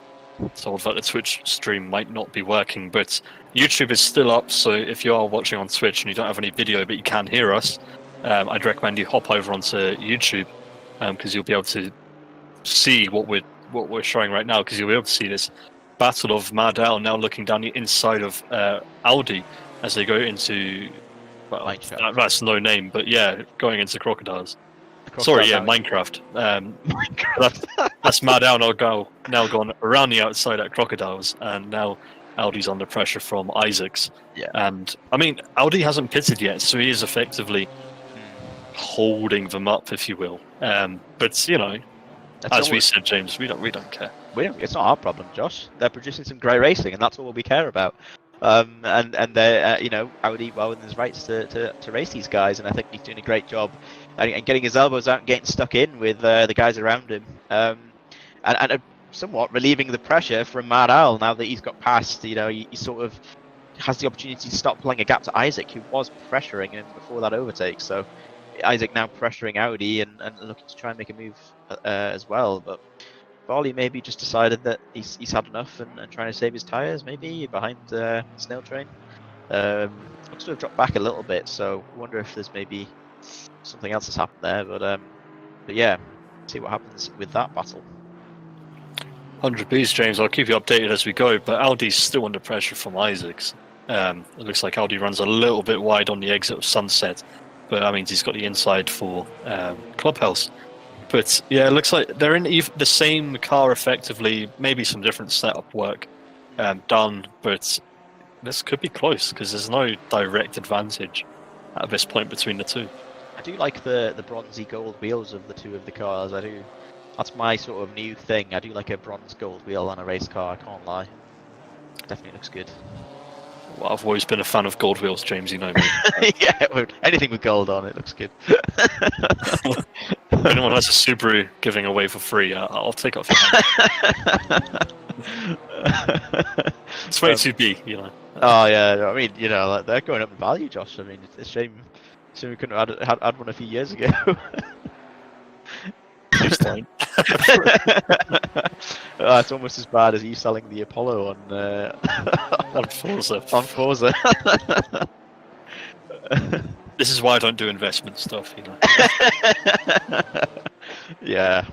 Speaker 1: told that the Twitch stream might not be working, but YouTube is still up. So if you are watching on Twitch and you don't have any video but you can hear us, I'd recommend you hop over onto YouTube because you'll be able to see what we're showing right now. Because you'll be able to see this battle of Mardell now looking down the inside of Audi as they go into. Well, that's no name, but yeah, going into Crocodiles. Sorry, yeah, Minecraft. That's Mardell now gone around the outside at Crocodiles, and now Audi's under pressure from Isaacs.
Speaker 2: Yeah.
Speaker 1: And I mean, Audi hasn't pitted yet, so he is effectively holding them up, if you will. But you know, as we said, James, we don't care.
Speaker 2: It's not our problem, Josh. They're producing some great racing, and that's all we care about. And they're Audi well within his rights to race these guys, and I think he's doing a great job and getting his elbows out and getting stuck in with the guys around him, and somewhat relieving the pressure from Mad Al now that he's got past. He sort of has the opportunity to stop pulling a gap to Isaac, who was pressuring him before that overtake. So Isaac now pressuring Audi and looking to try and make a move as well, but Varley maybe just decided that he's had enough and trying to save his tyres, maybe behind Snail Train. Looks to have dropped back a little bit, so I wonder if there's maybe something else that's happened there. But yeah, see what happens with that battle.
Speaker 1: 100 Bs, James. I'll keep you updated as we go, but Audi's still under pressure from Isaacs. It looks like Audi runs a little bit wide on the exit of Sunset, but that means he's got the inside for Clubhouse. But yeah, it looks like they're in the same car effectively, maybe some different setup work done, but this could be close because there's no direct advantage at this point between the two.
Speaker 2: I do like the bronzy gold wheels of the two of the cars. I do. That's my sort of new thing. I do like a bronze gold wheel on a race car, I can't lie. Definitely looks good.
Speaker 1: Well, I've always been a fan of gold wheels, James, you know me.
Speaker 2: Yeah, anything with gold on it looks good.
Speaker 1: If anyone has a Subaru giving away for free, I'll take it off. It's way to be, you know.
Speaker 2: Oh yeah, I mean, they're going up in value, Josh. I mean, it's a shame we couldn't have had one a few years ago. It's almost as bad as you selling the Apollo on
Speaker 1: Forza.
Speaker 2: On Forza.
Speaker 1: This is why I don't do investment stuff, you know.
Speaker 2: Yeah.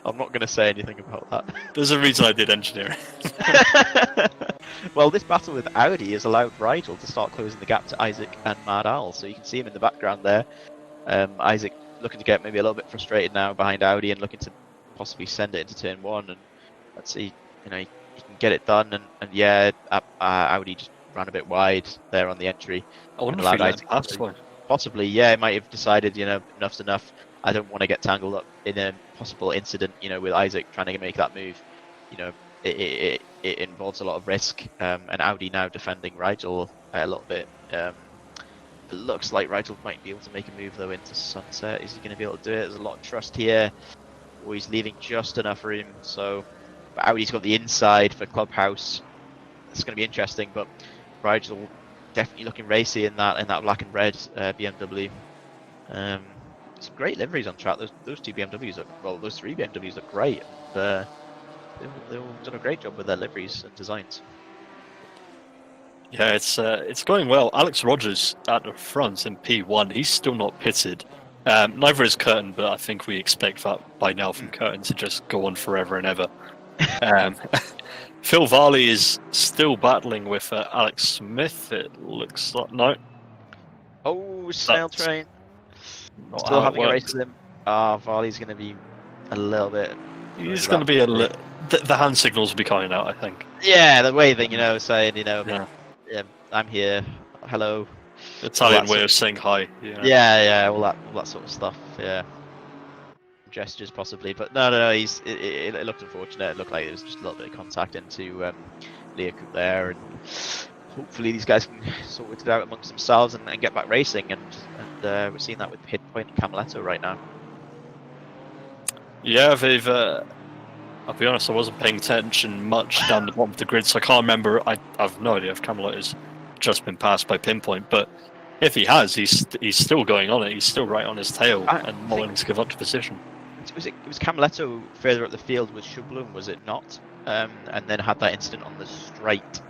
Speaker 2: I'm not going to say anything about that.
Speaker 1: There's a reason I did engineering.
Speaker 2: Well, this battle with Audi has allowed Rigel to start closing the gap to Isaac and Mad Al, so you can see him in the background there. Isaac looking to get maybe a little bit frustrated now behind Audi and looking to possibly send it into turn one, and let's see, he can get it done, and yeah, Audi just ran a bit wide there on the entry.
Speaker 1: I wonder if he let it pass one.
Speaker 2: Possibly, yeah, he might have decided, enough's enough. I don't want to get tangled up in a possible incident, with Isaac trying to make that move. It involves a lot of risk, and Audi now defending Rigel a little bit. It looks like Rigel might be able to make a move though into Sunset. Is he going to be able to do it? There's a lot of trust here. Or he's leaving just enough room. So, but Audi's got the inside for Clubhouse. It's going to be interesting, but Rigel definitely looking racy in that black and red BMW. Some great liveries on track. Those two BMWs those three BMWs look great. They've done a great job with their liveries and designs.
Speaker 1: Yeah, it's going well. Alex Rogers at the front in P1. He's still not pitted. Neither is Curtin, but I think we expect that by now from Curtin to just go on forever and ever. Phil Varley is still battling with Alex Smith. It looks like no.
Speaker 2: Oh, Snail Train. Still having a race with him. Varley's going to be a little bit.
Speaker 1: He's going to be the hand signals will be coming out, I think.
Speaker 2: Yeah, the waving, saying,
Speaker 1: yeah,
Speaker 2: I'm here. Hello.
Speaker 1: Italian way of saying hi.
Speaker 2: Yeah, all that sort of stuff. Yeah. Gestures possibly, but no. It looked unfortunate. It looked like there was just a little bit of contact into Leocoup there, and hopefully these guys can sort it out amongst themselves and get back racing. And we're seeing that with Pinpoint and Camaletto right now.
Speaker 1: Yeah, they've. I'll be honest, I wasn't paying attention much down the bottom of the grid, so I can't remember. I've no idea if Camaletto's just been passed by Pinpoint, but if he has, he's still going on it. He's still right on his tail and not willing to give up the position.
Speaker 2: It was Camaletto further up the field with Schublum, was it not? And then had that incident on the straight.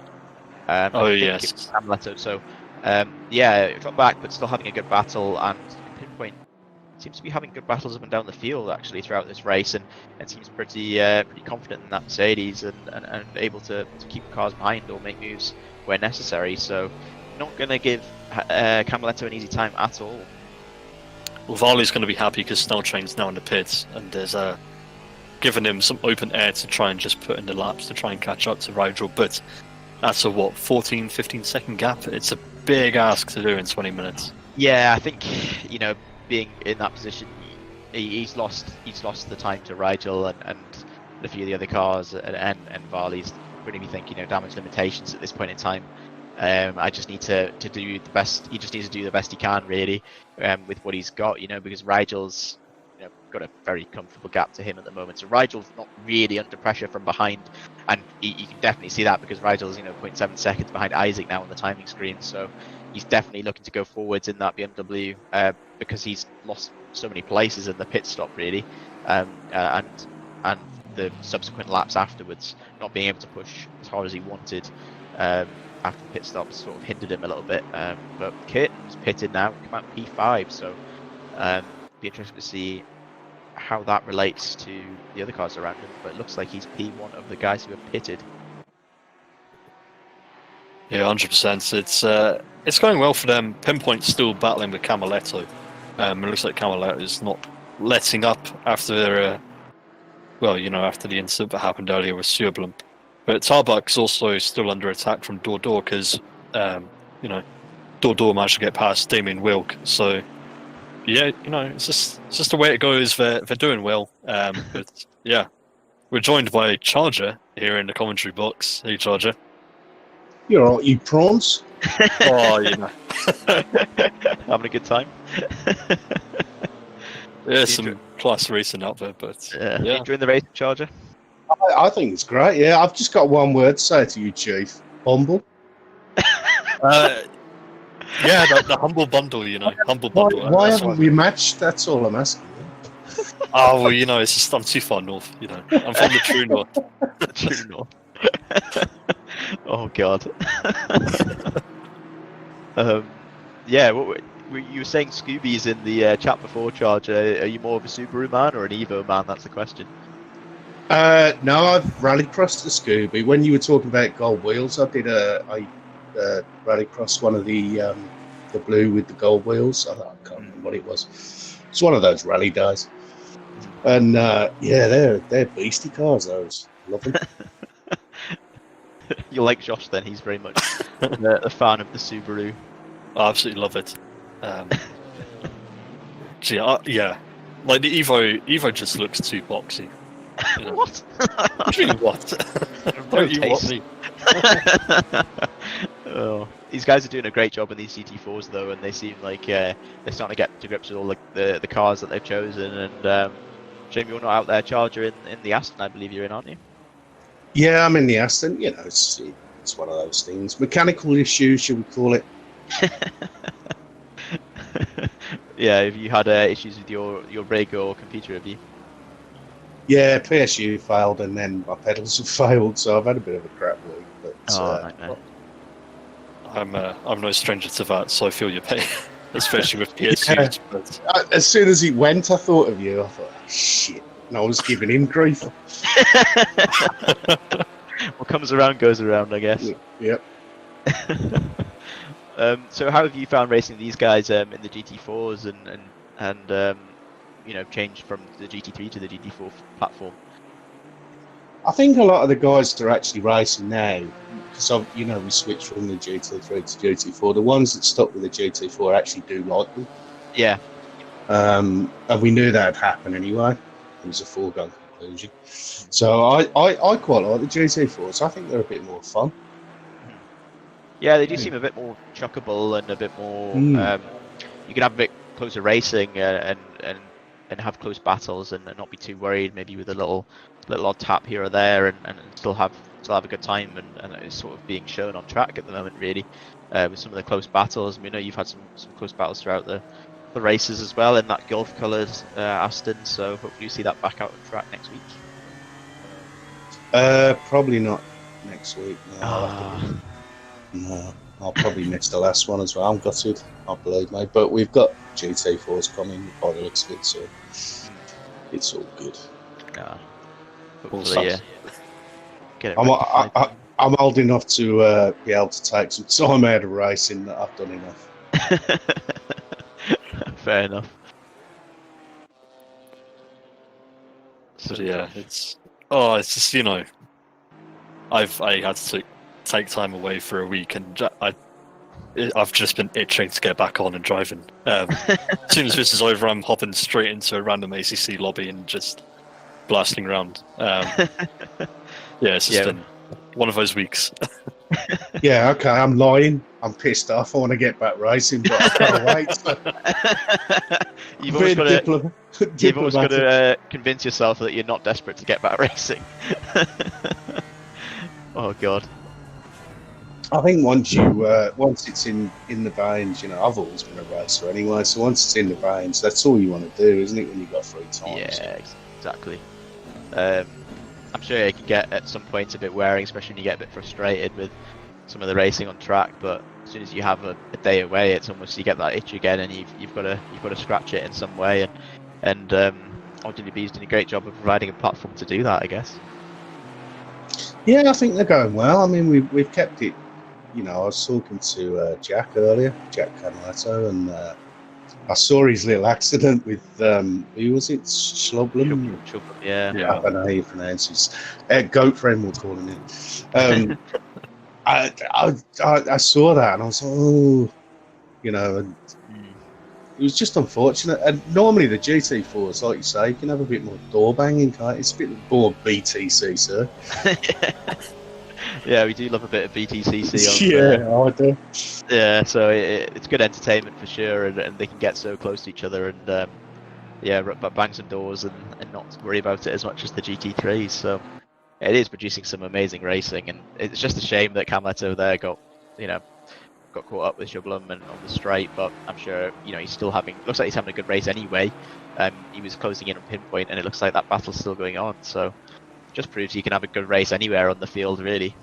Speaker 1: Yes.
Speaker 2: It was Camaletto. So yeah, dropped back, but still having a good battle. And Pinpoint seems to be having good battles up and down the field actually throughout this race, and seems pretty confident in that Mercedes and able to keep cars behind or make moves where necessary. So not going to give Camaletto an easy time at all.
Speaker 1: Well, Varley's going to be happy because Snelltrain's now in the pits, and there's given him some open air to try and just put in the laps to try and catch up to Rigel, but that's a 14-15 second gap. It's a big ask to do in 20 minutes.
Speaker 2: Yeah, I think being in that position, he's lost the time to Rigel and a few of the other cars, and Varley's going to be thinking, damage limitations at this point in time. I just need to do the best. He just needs to do the best he can, really, with what he's got. Because Rigel's got a very comfortable gap to him at the moment. So Rigel's not really under pressure from behind, and you can definitely see that because Rigel's 0.7 seconds behind Isaac now on the timing screen. So he's definitely looking to go forwards in that BMW because he's lost so many places in the pit stop, really, and the subsequent laps afterwards, not being able to push as hard as he wanted. After the pit stops sort of hindered him a little bit, but Curtin's pitted now, come out P5, so be interesting to see how that relates to the other cars around him, but it looks like he's P1 of the guys who have pitted.
Speaker 1: Yeah, 100%. It's going well for them. Pinpoint's still battling with Camaletto. It looks like Camaletto is not letting up after, after the incident that happened earlier with Sublum. But Tarbuck's also still under attack from Dordor because, Dordor managed to get past Damien Wilk. So, yeah, it's just the way it goes. They're doing well. But yeah, we're joined by Charger here in the commentary box. Hey, Charger.
Speaker 3: You're all right, you prawns.
Speaker 1: Oh,
Speaker 2: having a good time.
Speaker 1: There's some class racing out there, but
Speaker 2: yeah. Enjoying the race, Charger?
Speaker 3: I think it's great, yeah. I've just got one word to say to you, Chief. Humble.
Speaker 1: Yeah, the humble bundle, Humble bundle.
Speaker 3: Why haven't we matched? That's all I'm asking.
Speaker 1: Oh, well, it's just I'm too far north, I'm from the true north.
Speaker 2: The true north. Oh, God. Yeah, you were saying Scooby's in the chat before, Charger. Are you more of a Subaru man or an Evo man? That's the question.
Speaker 3: No, I've rallycrossed the Scooby. When you were talking about gold wheels, I did I rallycrossed one of the blue with the gold wheels. I can't remember what it was. It's one of those rally days. And they're beastie cars. Those, love them.
Speaker 2: You like Josh then? He's very much a fan of the Subaru.
Speaker 1: I absolutely love it. Yeah, like the Evo just looks too boxy.
Speaker 2: What?
Speaker 1: What? Don't you want me?
Speaker 2: Oh, these guys are doing a great job in these GT4's though, and they seem like they're starting to get to grips with all the cars that they've chosen. And shame you're not out there, Charger, in the Aston. I believe you're in, aren't you?
Speaker 3: Yeah, I'm in the Aston. It's one of those things. Mechanical issues, should we call it?
Speaker 2: Yeah, have you had issues with your rig or computer, have you?
Speaker 3: Yeah, PSU failed and then my pedals have failed, so I've had a bit of a crap week. But,
Speaker 2: nightmare.
Speaker 1: I'm no stranger to that, so I feel your pain, especially with PSUs.
Speaker 3: Yeah. But as soon as it went, I thought of you. I thought, shit, and I was giving him grief.
Speaker 2: What comes around goes around, I guess.
Speaker 3: Yep.
Speaker 2: So how have you found racing these guys in the GT4s and changed from the GT3 to the GT4 platform?
Speaker 3: I think a lot of the guys that are actually racing now, because we switched from the GT3 to GT4. The ones that stuck with the GT4 actually do like them.
Speaker 2: Yeah.
Speaker 3: And we knew that'd happen anyway. It was a foregone conclusion. So I quite like the GT4s. I think they're a bit more fun.
Speaker 2: Yeah, they do seem a bit more chuckable and a bit more. You can have a bit closer racing and have close battles and not be too worried. Maybe with a little odd tap here or there, and still have a good time. And it's sort of being shown on track at the moment, really, with some of the close battles. We know you've had some close battles throughout the races as well in that Gulf coloured Aston. So hopefully you see that back out on track next week.
Speaker 3: Probably not next week. No, I'll probably miss the last one as well. I'm gutted, I believe, mate. But we've got GT4's coming by the looks of it, so it's all good.
Speaker 2: Hopefully, get it
Speaker 3: I'm old enough to be able to take some time out of racing. That I've done enough.
Speaker 2: Fair enough.
Speaker 1: So yeah, it's just I had to take time away for a week, and I've just been itching to get back on and driving. As soon as this is over, I'm hopping straight into a random ACC lobby and just blasting around. It's just been one of those weeks.
Speaker 3: Yeah, okay, I'm lying. I'm pissed off. I want to get back racing, but I can't wait. So.
Speaker 2: You've always got to convince yourself that you're not desperate to get back racing. Oh God.
Speaker 3: I think once it's in the veins, I've always been a racer anyway. So once it's in the veins, that's all you want to do, isn't it? When you've got free time.
Speaker 2: Yeah, exactly. I'm sure it can get at some point a bit wearing, especially when you get a bit frustrated with some of the racing on track. But as soon as you have a day away, it's almost you get that itch again, and you've got to scratch it in some way. And RWB's doing a great job of providing a platform to do that, I guess.
Speaker 3: Yeah, I think they're going well. I mean, we've kept it. I was talking to Jack earlier, Jack Canaletto, and I saw his little accident with who was it? Schloblum?
Speaker 2: Yeah.
Speaker 3: I don't know how you pronounce his goat friend. We're calling him. I saw that and I was like, and it was just unfortunate. And normally the GT4's, like you say, you can have a bit more door banging, can't it? It's a bit more BTC, sir.
Speaker 2: Yeah, we do love a bit of BTCC.
Speaker 3: I do.
Speaker 2: Yeah, so it's good entertainment for sure, and they can get so close to each other and but bang some doors and not worry about it as much as the GT3s. So it is producing some amazing racing, and it's just a shame that Camletto there got caught up with Shublum and on the straight. But I'm sure he's still looks like he's having a good race anyway. He was closing in on pinpoint, and it looks like that battle's still going on. So just proves you can have a good race anywhere on the field, really.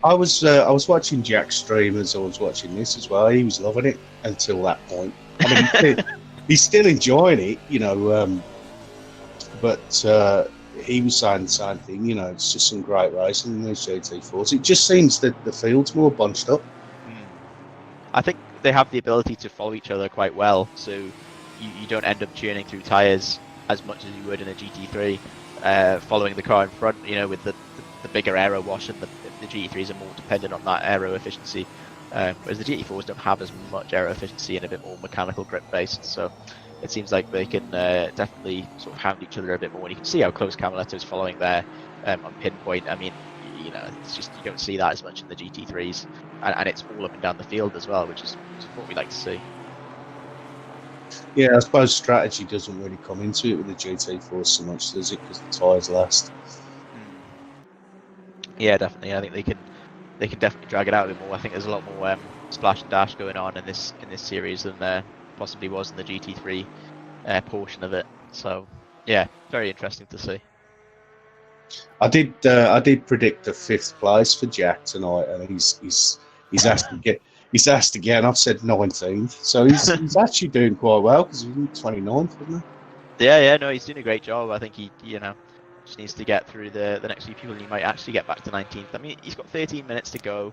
Speaker 3: I was watching Jack's stream as I was watching this as well. He was loving it until that point. I mean, he's still enjoying it, but he was saying the same thing. It's just some great racing in these GT4s. It just seems that the field's more bunched up.
Speaker 2: I think they have the ability to follow each other quite well, so you don't end up churning through tyres as much as you would in a GT3, following the car in front, with the bigger aero wash, and the GT3s are more dependent on that aero efficiency, whereas the GT4s don't have as much aero efficiency and a bit more mechanical grip based. So it seems like they can definitely sort of hound each other a bit more. And you can see how close Camaletto is following there on pinpoint. I mean, it's just you don't see that as much in the GT3s, and it's all up and down the field as well, which is what we like to see.
Speaker 3: Yeah, I suppose strategy doesn't really come into it with the GT4 so much, does it? Because the tyres last.
Speaker 2: Yeah, definitely. I think they can definitely drag it out a bit more. I think there's a lot more splash and dash going on in this series than there possibly was in the GT3 portion of it. So yeah, very interesting to see.
Speaker 3: I did predict a 5th place for Jack tonight, and he's asked again. He's asked again. I've said 19th, so he's actually doing quite well because he's 29th, isn't he?
Speaker 2: Yeah, no, he's doing a great job. I think he just needs to get through the next few people, and he might actually get back to 19th. I mean, he's got 13 minutes to go.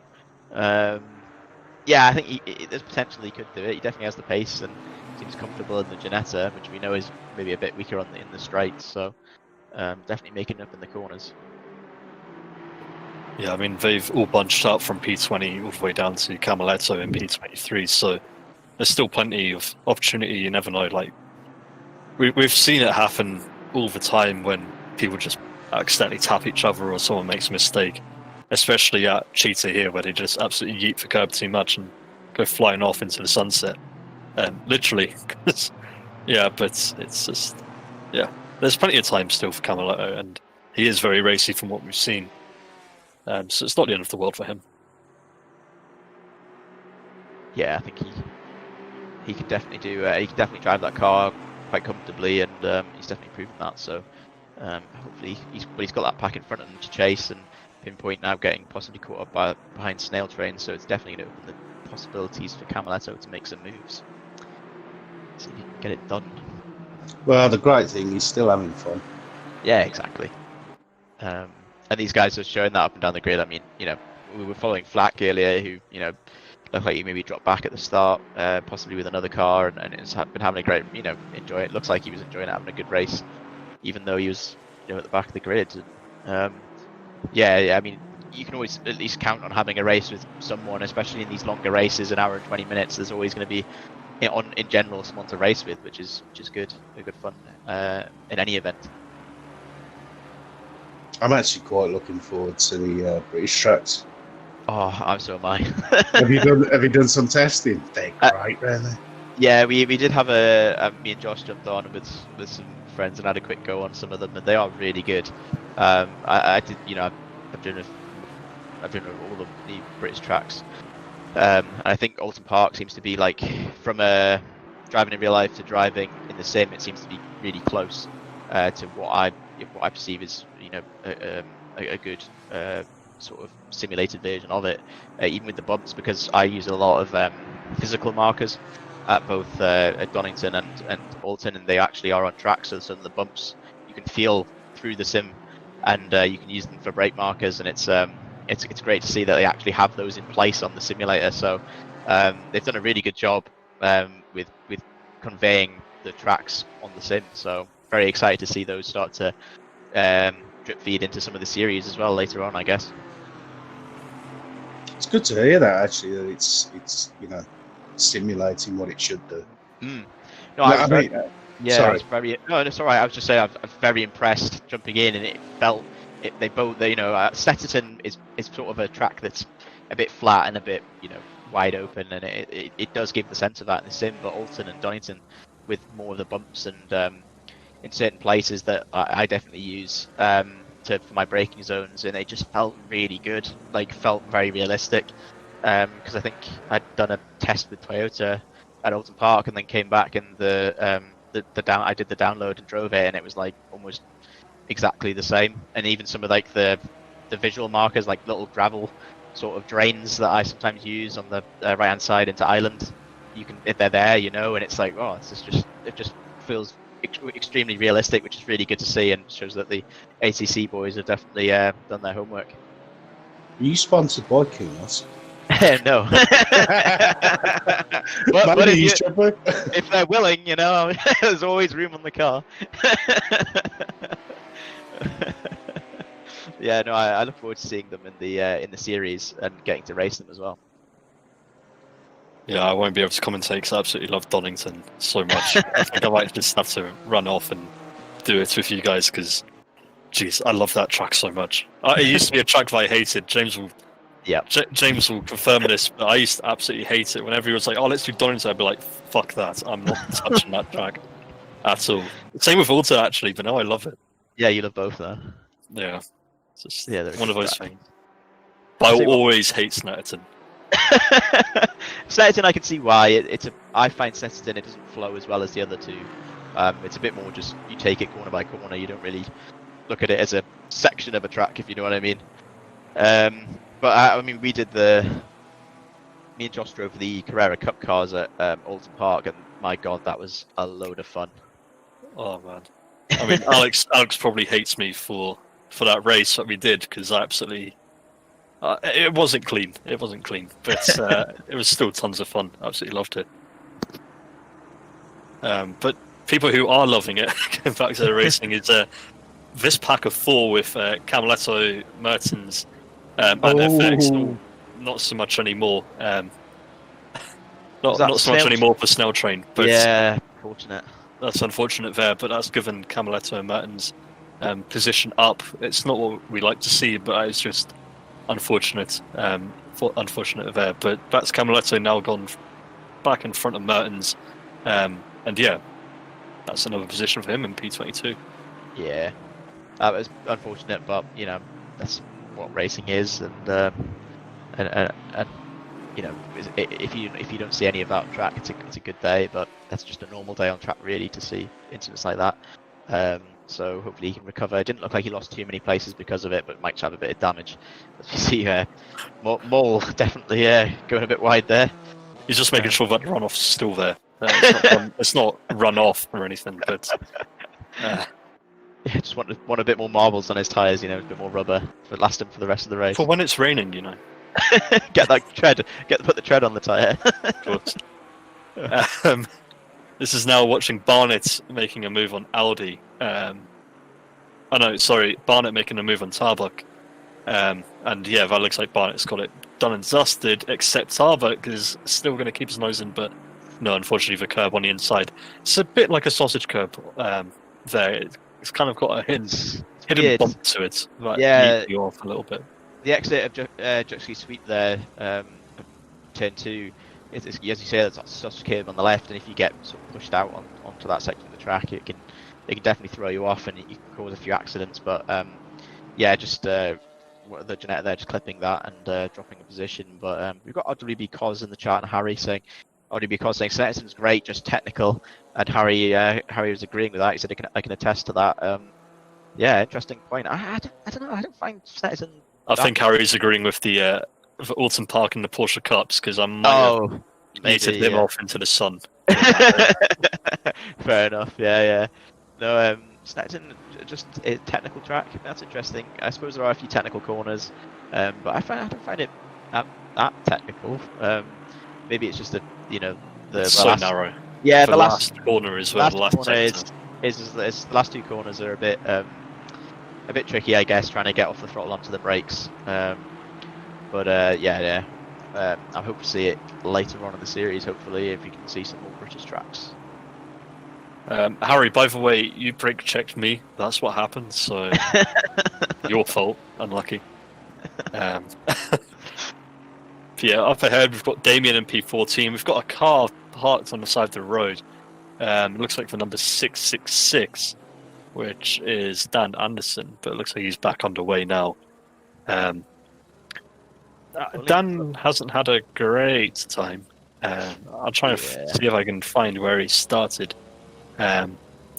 Speaker 2: Yeah, I think there's potential he could do it. He definitely has the pace and seems comfortable in the Ginetta, which we know is maybe a bit weaker in the straights. So definitely making it up in the corners.
Speaker 1: Yeah, I mean, they've all bunched up from P20 all the way down to Camaletto in P23, so there's still plenty of opportunity. You never know. Like, we've seen it happen all the time when people just accidentally tap each other or someone makes a mistake. especially at Cheetah here, where they just absolutely yeet the curb too much and go flying off into the sunset. Literally. Yeah, but it's just, yeah. There's plenty of time still for Camiletto, and he is very racy from what we've seen. So it's not the end of the world for him.
Speaker 2: Yeah, I think he can definitely do. He can definitely drive that car quite comfortably, and he's definitely proven that. So hopefully he's got that pack in front of him to chase, and Pinpoint now getting possibly caught up behind Snail Train. So it's definitely going to open the possibilities for Camiletto to make some moves. So he can get it done.
Speaker 3: Well, the great thing, he's still having fun.
Speaker 2: Yeah, exactly. And these guys are showing that up and down the grid. I mean, we were following Flack earlier, who looked like he maybe dropped back at the start, possibly with another car, and it's been having a great, enjoy it. Looks like he was enjoying it, having a good race, even though he was, at the back of the grid. And, yeah, I mean, you can always at least count on having a race with someone, especially in these longer races, an hour and 20 minutes. There's always going to be, in general, someone to race with, which is good, good fun in any event.
Speaker 3: I'm actually quite looking forward to the British tracks.
Speaker 2: Oh, so am I.
Speaker 3: Have you done some testing? They're great, really.
Speaker 2: Yeah, we did have me and Josh jumped on with some friends and had a quick go on some of them, and they are really good. I did, I've driven all of the British tracks. I think Alton Park seems to be like, from driving in real life to driving in the sim, it seems to be really close to what I perceive as a good sort of simulated version of it, even with the bumps, because I use a lot of physical markers at both at Donington and Alton, and they actually are on track, so some of the bumps you can feel through the sim, and you can use them for brake markers, and it's great to see that they actually have those in place on the simulator. So they've done a really good job with conveying the tracks on the sim. So very excited to see those start to drip feed into some of the series as well later on, I guess.
Speaker 3: It's good to hear that, actually, that it's simulating what it should do.
Speaker 2: No, I was
Speaker 3: sorry.
Speaker 2: I was very. No, it's all right. I was just saying, I was very impressed jumping in, and it felt. They both, Stetterton is sort of a track that's a bit flat and a bit, wide open, and it does give the sense of that in the sim. But Alton and Donington, with more of the bumps and in certain places that I definitely use for my braking zones, and they just felt really good. Like, felt very realistic. Because I think I'd done a test with Toyota at Alton Park, and then came back, and I did the download and drove it, and it was like almost exactly the same. And even some of like the visual markers, like little gravel sort of drains that I sometimes use on the right hand side into Island, if they're there, and it's like, oh, it just feels extremely realistic, which is really good to see, and shows that the ACC boys have definitely done their homework.
Speaker 3: Are you sponsored by Kunos?
Speaker 2: No. but if they're willing, there's always room on the car. Yeah, no, I look forward to seeing them in the series and getting to race them as well.
Speaker 1: Yeah, I won't be able to commentate because I absolutely love Donington so much. I think I might just have to run off and do it with you guys because, geez, I love that track so much. It used to be a track that I hated. James will confirm this, but I used to absolutely hate it. Whenever he was like, "Oh, let's do Donington," I'd be like, "Fuck that! I'm not touching that track at all." Same with Alta, actually, but now I love it.
Speaker 2: Yeah, you love both, though.
Speaker 1: Yeah, it's just
Speaker 2: one
Speaker 1: of those things. But I always hate Snetterton.
Speaker 2: Snetterton, I can see why. I find Snetterton, it doesn't flow as well as the other two. It's a bit more just you take it corner by corner. You don't really look at it as a section of a track, if you know what I mean. But I mean, me and Josh drove the Carrera Cup cars at Alton Park, and my God, that was a load of fun.
Speaker 1: Oh man, I mean, Alex probably hates me for that race that we did because I absolutely. It wasn't clean. But it was still tons of fun. Absolutely loved it. But people who are loving it, going back to the racing, is this pack of four with Camiletto, Mertens, and FX. Not so much anymore. Not so much anymore for Snail Train. But
Speaker 2: yeah, fortunate.
Speaker 1: That's unfortunate there, but that's given Camiletto and Mertens position up. It's not what we like to see, but it's just unfortunate, unfortunate there. But that's Camiletto now gone back in front of Mertens, and yeah, that's another position for him in P22.
Speaker 2: Yeah, that was unfortunate, but you know that's what racing is, and you know if you don't see any of that on track, it's a good day, but that's just a normal day on track really to see incidents like that. So hopefully he can recover. It didn't look like he lost too many places because of it, but might have a bit of damage. As you see, Mole definitely going a bit wide there.
Speaker 1: He's just making sure that the runoff's still there. It's not run off or anything, but
Speaker 2: yeah, just want a bit more marbles on his tyres, you know, a bit more rubber to last him for the rest of the race.
Speaker 1: for when it's raining, you know.
Speaker 2: Get that tread, put the tread on the tyre.
Speaker 1: Of course. This is now watching Barnett making a move on Audi. Barnett making a move on Tarbuck. And yeah, that looks like Barnett's got it done and dusted, except Tarbuck is still going to keep his nose in, but no, unfortunately the curb on the inside. It's a bit like a sausage curb there. It's kind of got a hidden bump to it. That leaves you off a little bit.
Speaker 2: The exit of Juxley Sweep there, turn 2, as you say, there's a sausage curb on the left, and if you get sort of pushed out onto that section of the track, it can definitely throw you off, and you can cause a few accidents. But yeah, just the Janetta there just clipping that and dropping a position. But we've got RWB Cos in the chat, and Harry saying RWB Cos saying Snetterson's great, just technical, and Harry was agreeing with that. He said I can attest to that. Yeah, interesting point. I don't know. I don't find Snetterson.
Speaker 1: I think Harry's agreeing with the Alton Park and the Porsche Cups because I might have yeeted him off into the sun.
Speaker 2: Fair enough. Yeah. No, Snetterson just a technical track. That's interesting. I suppose there are a few technical corners, but I don't find it that technical. Maybe it's just it's
Speaker 1: so narrow.
Speaker 2: Yeah,
Speaker 1: the last corner is where the last
Speaker 2: corner is the last two corners are a bit tricky, I guess, trying to get off the throttle onto the brakes. But I hope to see it later on in the series. Hopefully, if you can see some more British tracks.
Speaker 1: Harry, by the way, you brake checked me. That's what happened. So your fault. Unlucky. Yeah, up ahead we've got Damien in P14. We've got a car parked on the side of the road. It looks like the number 666, which is Dan Anderson, but it looks like he's back underway now. Dan hasn't had a great time. I'll try and see if I can find where he started.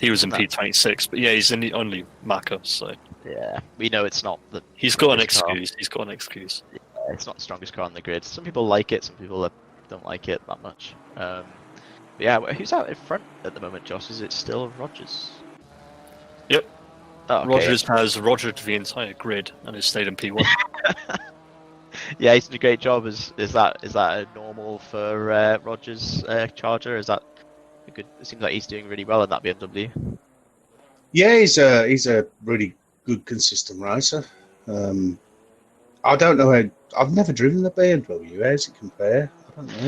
Speaker 1: He was in P26, but yeah, he's in the only Maka, so
Speaker 2: yeah, we know it's not the.
Speaker 1: He's got an excuse. He's got an excuse.
Speaker 2: Yeah, it's not the strongest car on the grid. Some people like it, some people don't like it that much. But yeah, who's out in front at the moment, Josh? Is it still Rogers?
Speaker 1: Yep.
Speaker 2: Oh, okay.
Speaker 1: Rogers has rogered the entire grid and has stayed in P1.
Speaker 2: Yeah, he's done a great job. Is that a normal for Rogers Charger? Is that a good? It seems like he's doing really well in that BMW.
Speaker 3: Yeah, he's a really good, consistent racer. I don't know how. I've never driven the BMW. How does it compare? I don't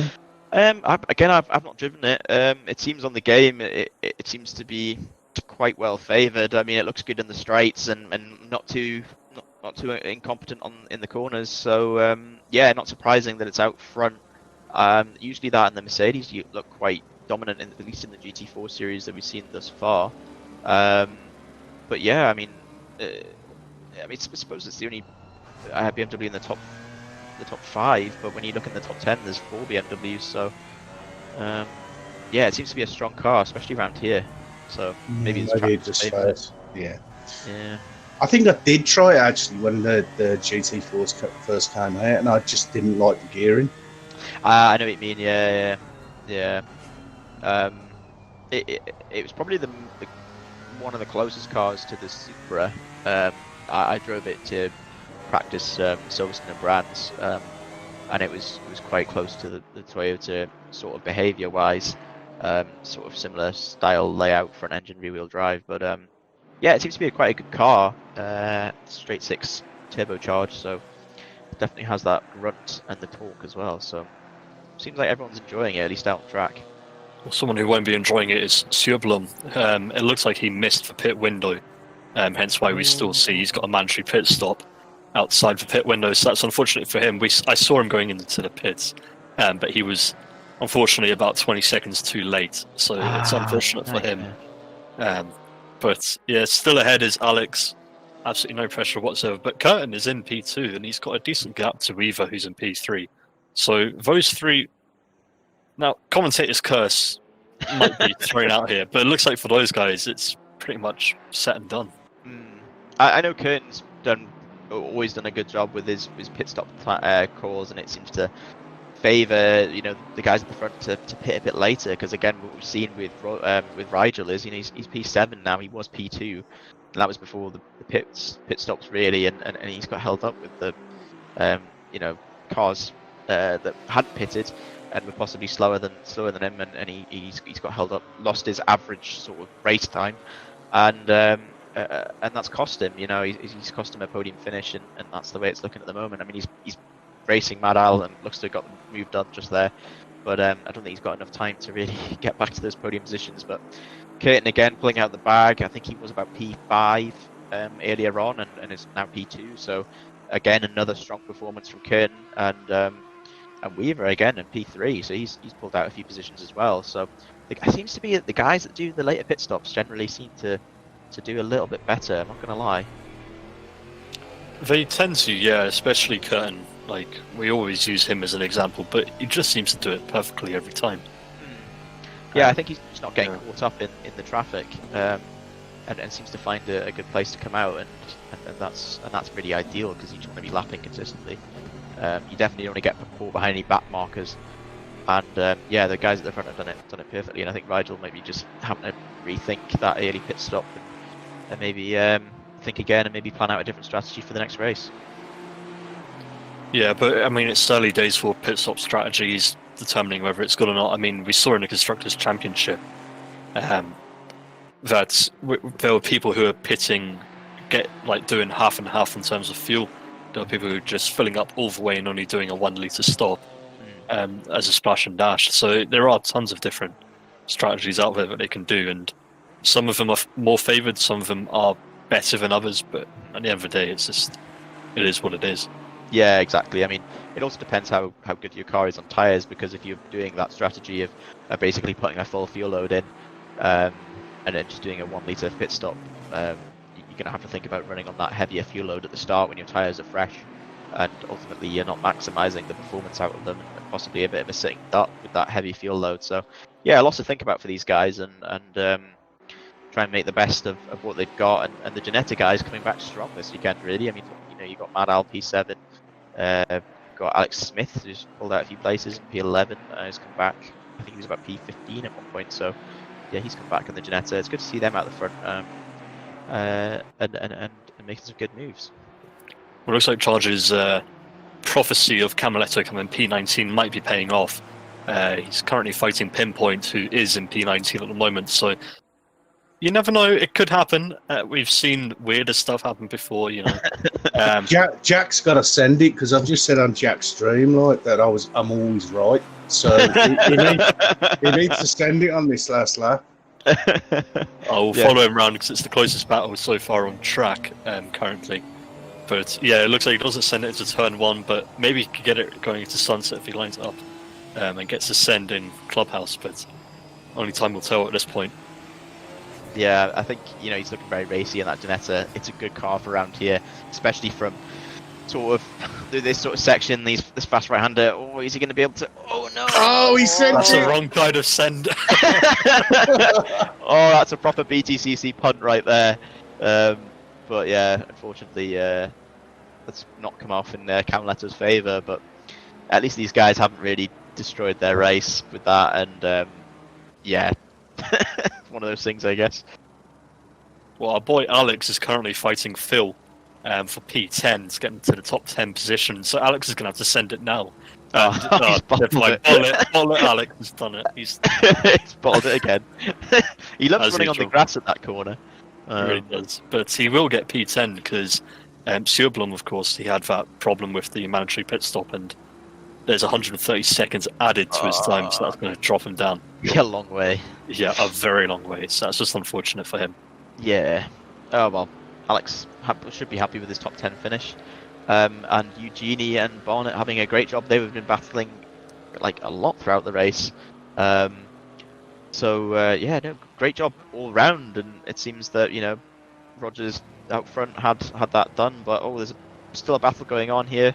Speaker 3: know.
Speaker 2: I've not driven it. It seems on the game it seems to be quite well favoured. I mean, it looks good in the straights and not too incompetent in the corners. So yeah, not surprising that it's out front. Usually that and the Mercedes you look quite dominant, at least in the GT4 series that we've seen thus far. But yeah, I suppose it's the only BMW in the top 5. But when you look in the top 10, there's 4 BMWs. So yeah, it seems to be a strong car, especially around here. So maybe it's
Speaker 3: just fast. Yeah.
Speaker 2: Yeah.
Speaker 3: I think I did try it actually when the GT4's first came out, and I just didn't like the gearing.
Speaker 2: I know what you mean. Yeah. It was probably the one of the closest cars to the Supra. I drove it to practice Silverstone and Brands, and it was quite close to the Toyota sort of behaviour wise, sort of similar style layout for an engine rear-wheel drive. But yeah, it seems to be quite a good car. Straight 6 turbocharged, so it definitely has that grunt and the torque as well. So seems like everyone's enjoying it, at least out on track.
Speaker 1: Well, someone who won't be enjoying it is Sjöblom. It looks like he missed the pit window, hence why we still see he's got a mandatory pit stop. outside the pit window, so that's unfortunate for him. I saw him going into the pits, but he was unfortunately about 20 seconds too late, so it's unfortunate for him. But yeah, still ahead is Alex. Absolutely no pressure whatsoever. But Curtin is in P2, and he's got a decent gap to Weaver, who's in P3. So those three. Now, commentator's curse might be thrown out here, but it looks like for those guys, it's pretty much set and done.
Speaker 2: I know Curtin's always done a good job with his pit stop calls, and it seems to favour the guys at the front to pit a bit later. Because again, what we've seen with Rigel is he's P7 now. He was P2. And that was before the pit stops really, and he's got held up with the cars that hadn't pitted and were possibly slower than him, and he's got held up, lost his average sort of race time, and that's cost him. He's cost him a podium finish, and that's the way it's looking at the moment. I mean, he's racing Mad Al and looks to have got the move done just there, but I don't think he's got enough time to really get back to those podium positions. But Curtin again pulling out the bag. I think he was about P5 earlier on, and is now P2. So again, another strong performance from Curtin, and Weaver again in P3. So he's pulled out a few positions as well. So it seems to be the guys that do the later pit stops generally seem to do a little bit better. I'm not going to lie.
Speaker 1: They tend to, yeah, especially Curtin. Like, we always use him as an example, but he just seems to do it perfectly every time.
Speaker 2: Yeah, I think he's not getting caught up in the traffic, and seems to find a good place to come out, and that's really ideal because you just want to be lapping consistently. You definitely don't want to get caught behind any back markers, and yeah, the guys at the front have done it perfectly. And I think Rigel maybe just having to rethink that early pit stop and maybe think again and maybe plan out a different strategy for the next race.
Speaker 1: Yeah, but I mean, it's early days for pit stop strategies determining whether it's good or not. I mean, we saw in the Constructors' Championship that there were people who are pitting, doing half and half in terms of fuel. There are people who are just filling up all the way and only doing a 1 litre stop as a splash and dash. So there are tons of different strategies out there that they can do, and some of them are more favoured, some of them are better than others, but at the end of the day, it is what it is.
Speaker 2: Yeah, exactly. I mean, it also depends how good your car is on tyres, because if you're doing that strategy of basically putting a full fuel load in and then just doing a 1 litre pit stop, you're going to have to think about running on that heavier fuel load at the start when your tyres are fresh, and ultimately you're not maximising the performance out of them, and possibly a bit of a sitting duck with that heavy fuel load. So yeah, lots to think about for these guys, and try and make the best of what they've got, and the Ginetta guys coming back strong this weekend really. I mean, you got Mad Al P7, got Alex Smith who's pulled out a few places in P11, has come back. I think he was about P15 at one point, so yeah, he's come back in the Ginetta. It's good to see them out the front and making some good moves.
Speaker 1: Well, it looks like Charge's prophecy of Camaletto coming P19 might be paying off. He's currently fighting Pinpoint, who is in P19 at the moment, so you never know, it could happen. We've seen weirder stuff happen before,
Speaker 3: Jack's got to send it, because I've just said on Jack's stream that I'm always right. So he needs to send it on this last lap.
Speaker 1: I will follow him around because it's the closest battle so far on track currently. But yeah, it looks like he doesn't send it to turn 1, but maybe he could get it going into Sunset if he lines it up and gets a send in Clubhouse, but only time will tell at this point.
Speaker 2: Yeah, I think he's looking very racy in that Ginetta. It's a good car for around here, especially from sort of this sort of section. This fast right-hander. Oh, is he going to be able to? Oh no!
Speaker 3: Oh, he sent
Speaker 1: That's
Speaker 3: it.
Speaker 1: the wrong kind of send.
Speaker 2: Oh, that's a proper BTCC punt right there. But yeah, unfortunately, that's not come off in Camaletto's favour. But at least these guys haven't really destroyed their race with that, and yeah. One of those things, I guess.
Speaker 1: Well, our boy Alex is currently fighting Phil for P10 to get into the top 10 position, so Alex is going to have to send it now.
Speaker 2: He's bottled it.
Speaker 1: Alex has done it. He's
Speaker 2: bottled it again. He loves running on the grass at that corner.
Speaker 1: He really does. But he will get P10 because Sjöblom, of course, he had that problem with the mandatory pit stop, and there's 130 seconds added to his time, so that's going to drop him down.
Speaker 2: Yeah, a long way.
Speaker 1: Yeah, a very long way. So that's just unfortunate for him.
Speaker 2: Yeah. Oh well, Alex should be happy with his top 10 finish. and Eugenie and Barnett having a great job. They've been battling like a lot throughout the race. Yeah, no, great job all round, and it seems that Rogers out front had that done, but there's still a battle going on here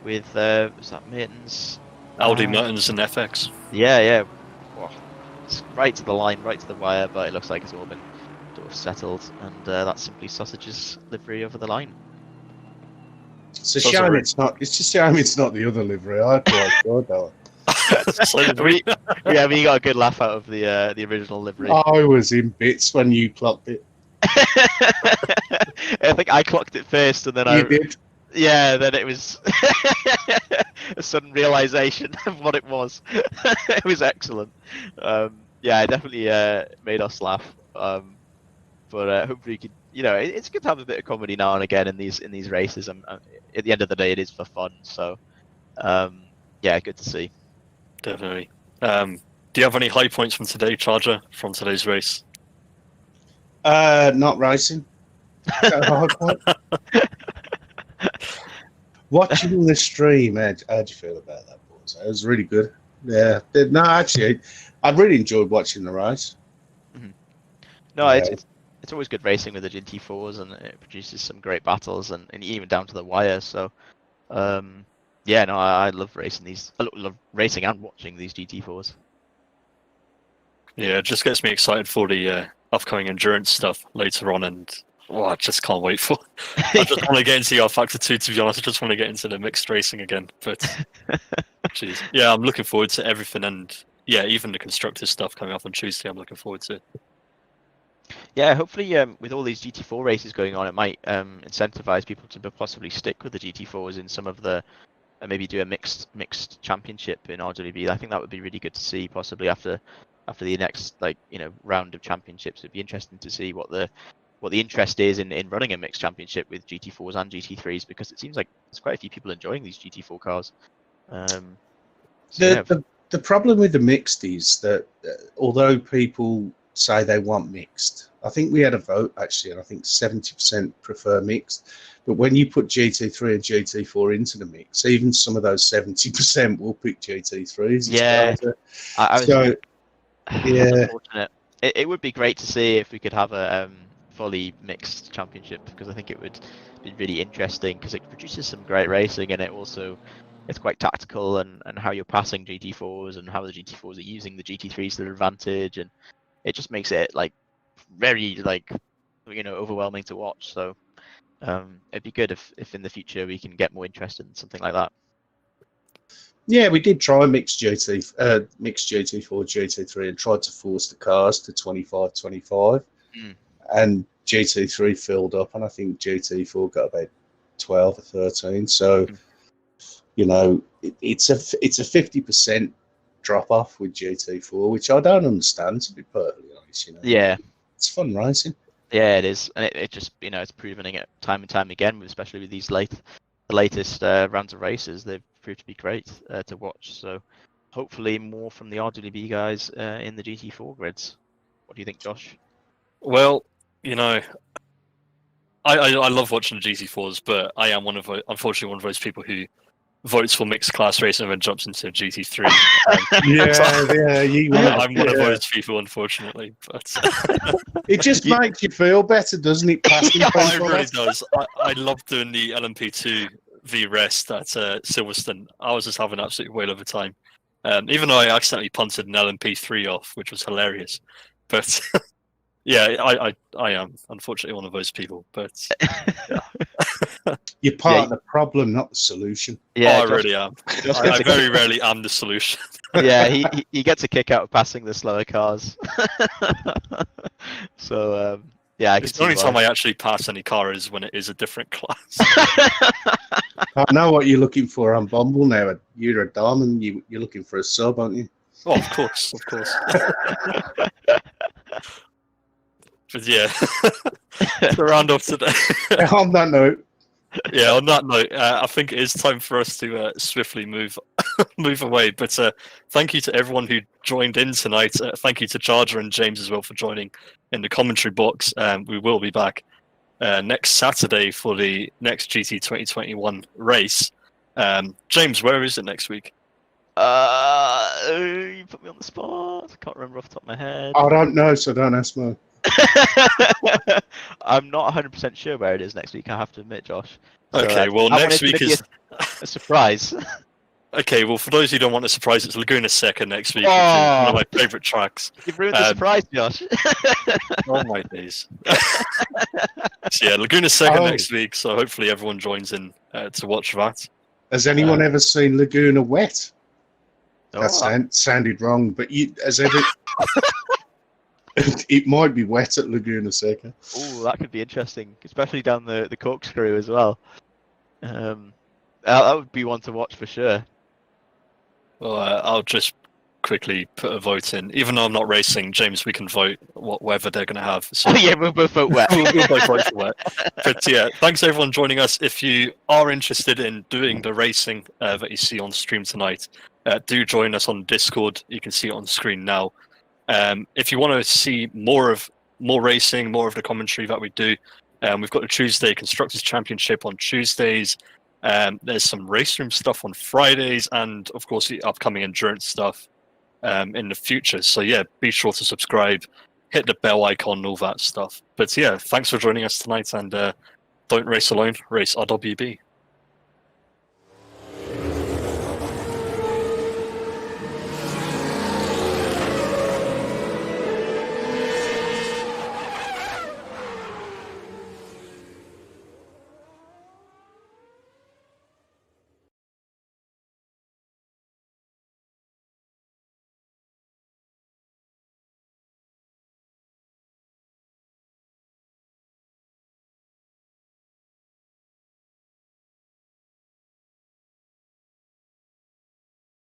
Speaker 2: with was that Mertens?
Speaker 1: Aldi, Mertens, and FX.
Speaker 2: Yeah. Well, it's right to the line, right to the wire, but it looks like it's all been sort of settled, and that's simply Sausage's livery over the line.
Speaker 3: It's a shame it's not. It's just a shame it's not the other livery. I quite enjoyed that one.
Speaker 2: We got a good laugh out of the original livery.
Speaker 3: I was in bits when you clocked it.
Speaker 2: I think I clocked it first, and then
Speaker 3: You did.
Speaker 2: Yeah, then it was a sudden realization of what it was. It was excellent. Yeah, it definitely made us laugh. But hopefully, you could, it's good to have a bit of comedy now and again in these races. And at the end of the day, it is for fun. So, yeah, good to see.
Speaker 1: Definitely. Do you have any high points from today, Charger, from today's race?
Speaker 3: Not racing. Watching the stream, how'd you feel about that, boys? It was really good. Yeah. No, actually, I really enjoyed watching the race.
Speaker 2: Mm-hmm. No, yeah. It's always good racing with the GT4's, and it produces some great battles, and even down to the wire. So, yeah, no, I love racing these. I love racing and watching these GT4's.
Speaker 1: Yeah, it just gets me excited for the upcoming endurance stuff later on, and I just can't wait for. I just want to get into the Factor 2. To be honest, I just want to get into the mixed racing again. But, jeez, yeah, I'm looking forward to everything, and yeah, even the constructors stuff coming up on Tuesday, I'm looking forward to it.
Speaker 2: Yeah, hopefully, with all these GT4 races going on, it might incentivize people to possibly stick with the GT4s in some of the. Maybe do a mixed championship in RWB. I think that would be really good to see, possibly after the next round of championships. It'd be interesting to see what the interest is in running a mixed championship with GT4s and GT3s, because it seems like there's quite a few people enjoying these GT4 cars.
Speaker 3: The problem with the mixed is that although people say they want mixed, I think we had a vote actually, and I think 70% prefer mixed. But when you put GT3 and GT4 into the mix, even some of those 70% will pick GT3s.
Speaker 2: Yeah,
Speaker 3: yeah.
Speaker 2: It would be great to see if we could have a fully mixed championship, because I think it would be really interesting, because it produces some great racing, and it's quite tactical, and how you're passing GT4s and how the GT4s are using the GT3s to their advantage, and it just makes it very overwhelming to watch. So it'd be good if in the future we can get more interested in something like that.
Speaker 3: Yeah, we did try mixed GT4, GT3, and tried to force the cars to 25-25, and GT3 filled up, and I think GT4 got about 12 or 13. So, it's a 50% drop off with GT4, which I don't understand, to be perfectly honest.
Speaker 2: Yeah,
Speaker 3: it's fun racing.
Speaker 2: Yeah, it is, and it just it's proving it time and time again, especially with these the latest rounds of races. They've proved to be great to watch. So hopefully more from the RWB guys in the GT4 grids. What do you think, Josh?
Speaker 1: Well, I love watching the GT4s, but I am unfortunately one of those people who votes for mixed class racing and then jumps into GT3. I'm one of those people, unfortunately. But
Speaker 3: it just makes you feel better, doesn't it?
Speaker 1: It really does. I love doing the LMP2 v rest at Silverstone. I was just having an absolute whale of a time. Even though I accidentally punted an LMP3 off, which was hilarious. But yeah, I am unfortunately one of those people. But yeah.
Speaker 3: You're part of the problem, not the solution.
Speaker 2: Yeah,
Speaker 1: I really am. I very rarely am the solution.
Speaker 2: Yeah, he gets a kick out of passing the slower cars. So yeah,
Speaker 1: it's the only time I actually pass any car is when it is a different class.
Speaker 3: I know what you're looking for on Bumble now. You're a diamond. You're looking for a sub, aren't you?
Speaker 1: Oh, of course. But yeah, to round off today.
Speaker 3: On that note.
Speaker 1: Yeah, on that note, I think it is time for us to swiftly move away. But thank you to everyone who joined in tonight. Thank you to Charger and James as well for joining in the commentary box. We will be back next Saturday for the next GT 2021 race. James, where is it next week?
Speaker 2: You put me on the spot. I can't remember off the top of my head.
Speaker 3: I don't know, so don't ask me.
Speaker 2: I'm not 100% sure where it is next week, I have to admit, Josh. So,
Speaker 1: Okay, well, next week is
Speaker 2: a surprise.
Speaker 1: Okay, well, for those who don't want a surprise, it's Laguna Seca next week, which is one of my favourite tracks.
Speaker 2: You've ruined the surprise, Josh.
Speaker 1: Oh my days. So yeah, Laguna Seca next week, so hopefully everyone joins in to watch that.
Speaker 3: Has anyone ever seen Laguna wet? That
Speaker 2: Oh.
Speaker 3: sounded wrong, but it might be wet at Laguna Seca.
Speaker 2: Oh, that could be interesting, especially down the corkscrew as well. That would be one to watch for sure.
Speaker 1: Well, I'll just quickly put a vote in. Even though I'm not racing, James, we can vote what weather they're going to have. So
Speaker 2: Yeah, we'll both vote wet.
Speaker 1: we'll both vote for wet. But yeah, thanks everyone joining us. If you are interested in doing the racing that you see on stream tonight, do join us on Discord. You can see it on the screen now. If you want to see more racing, more of the commentary that we do, we've got the Tuesday Constructors Championship on Tuesdays. There's some race room stuff on Fridays, and of course the upcoming endurance stuff in the future. So yeah, be sure to subscribe, hit the bell icon, all that stuff. But yeah, thanks for joining us tonight, and don't race alone, race RWB.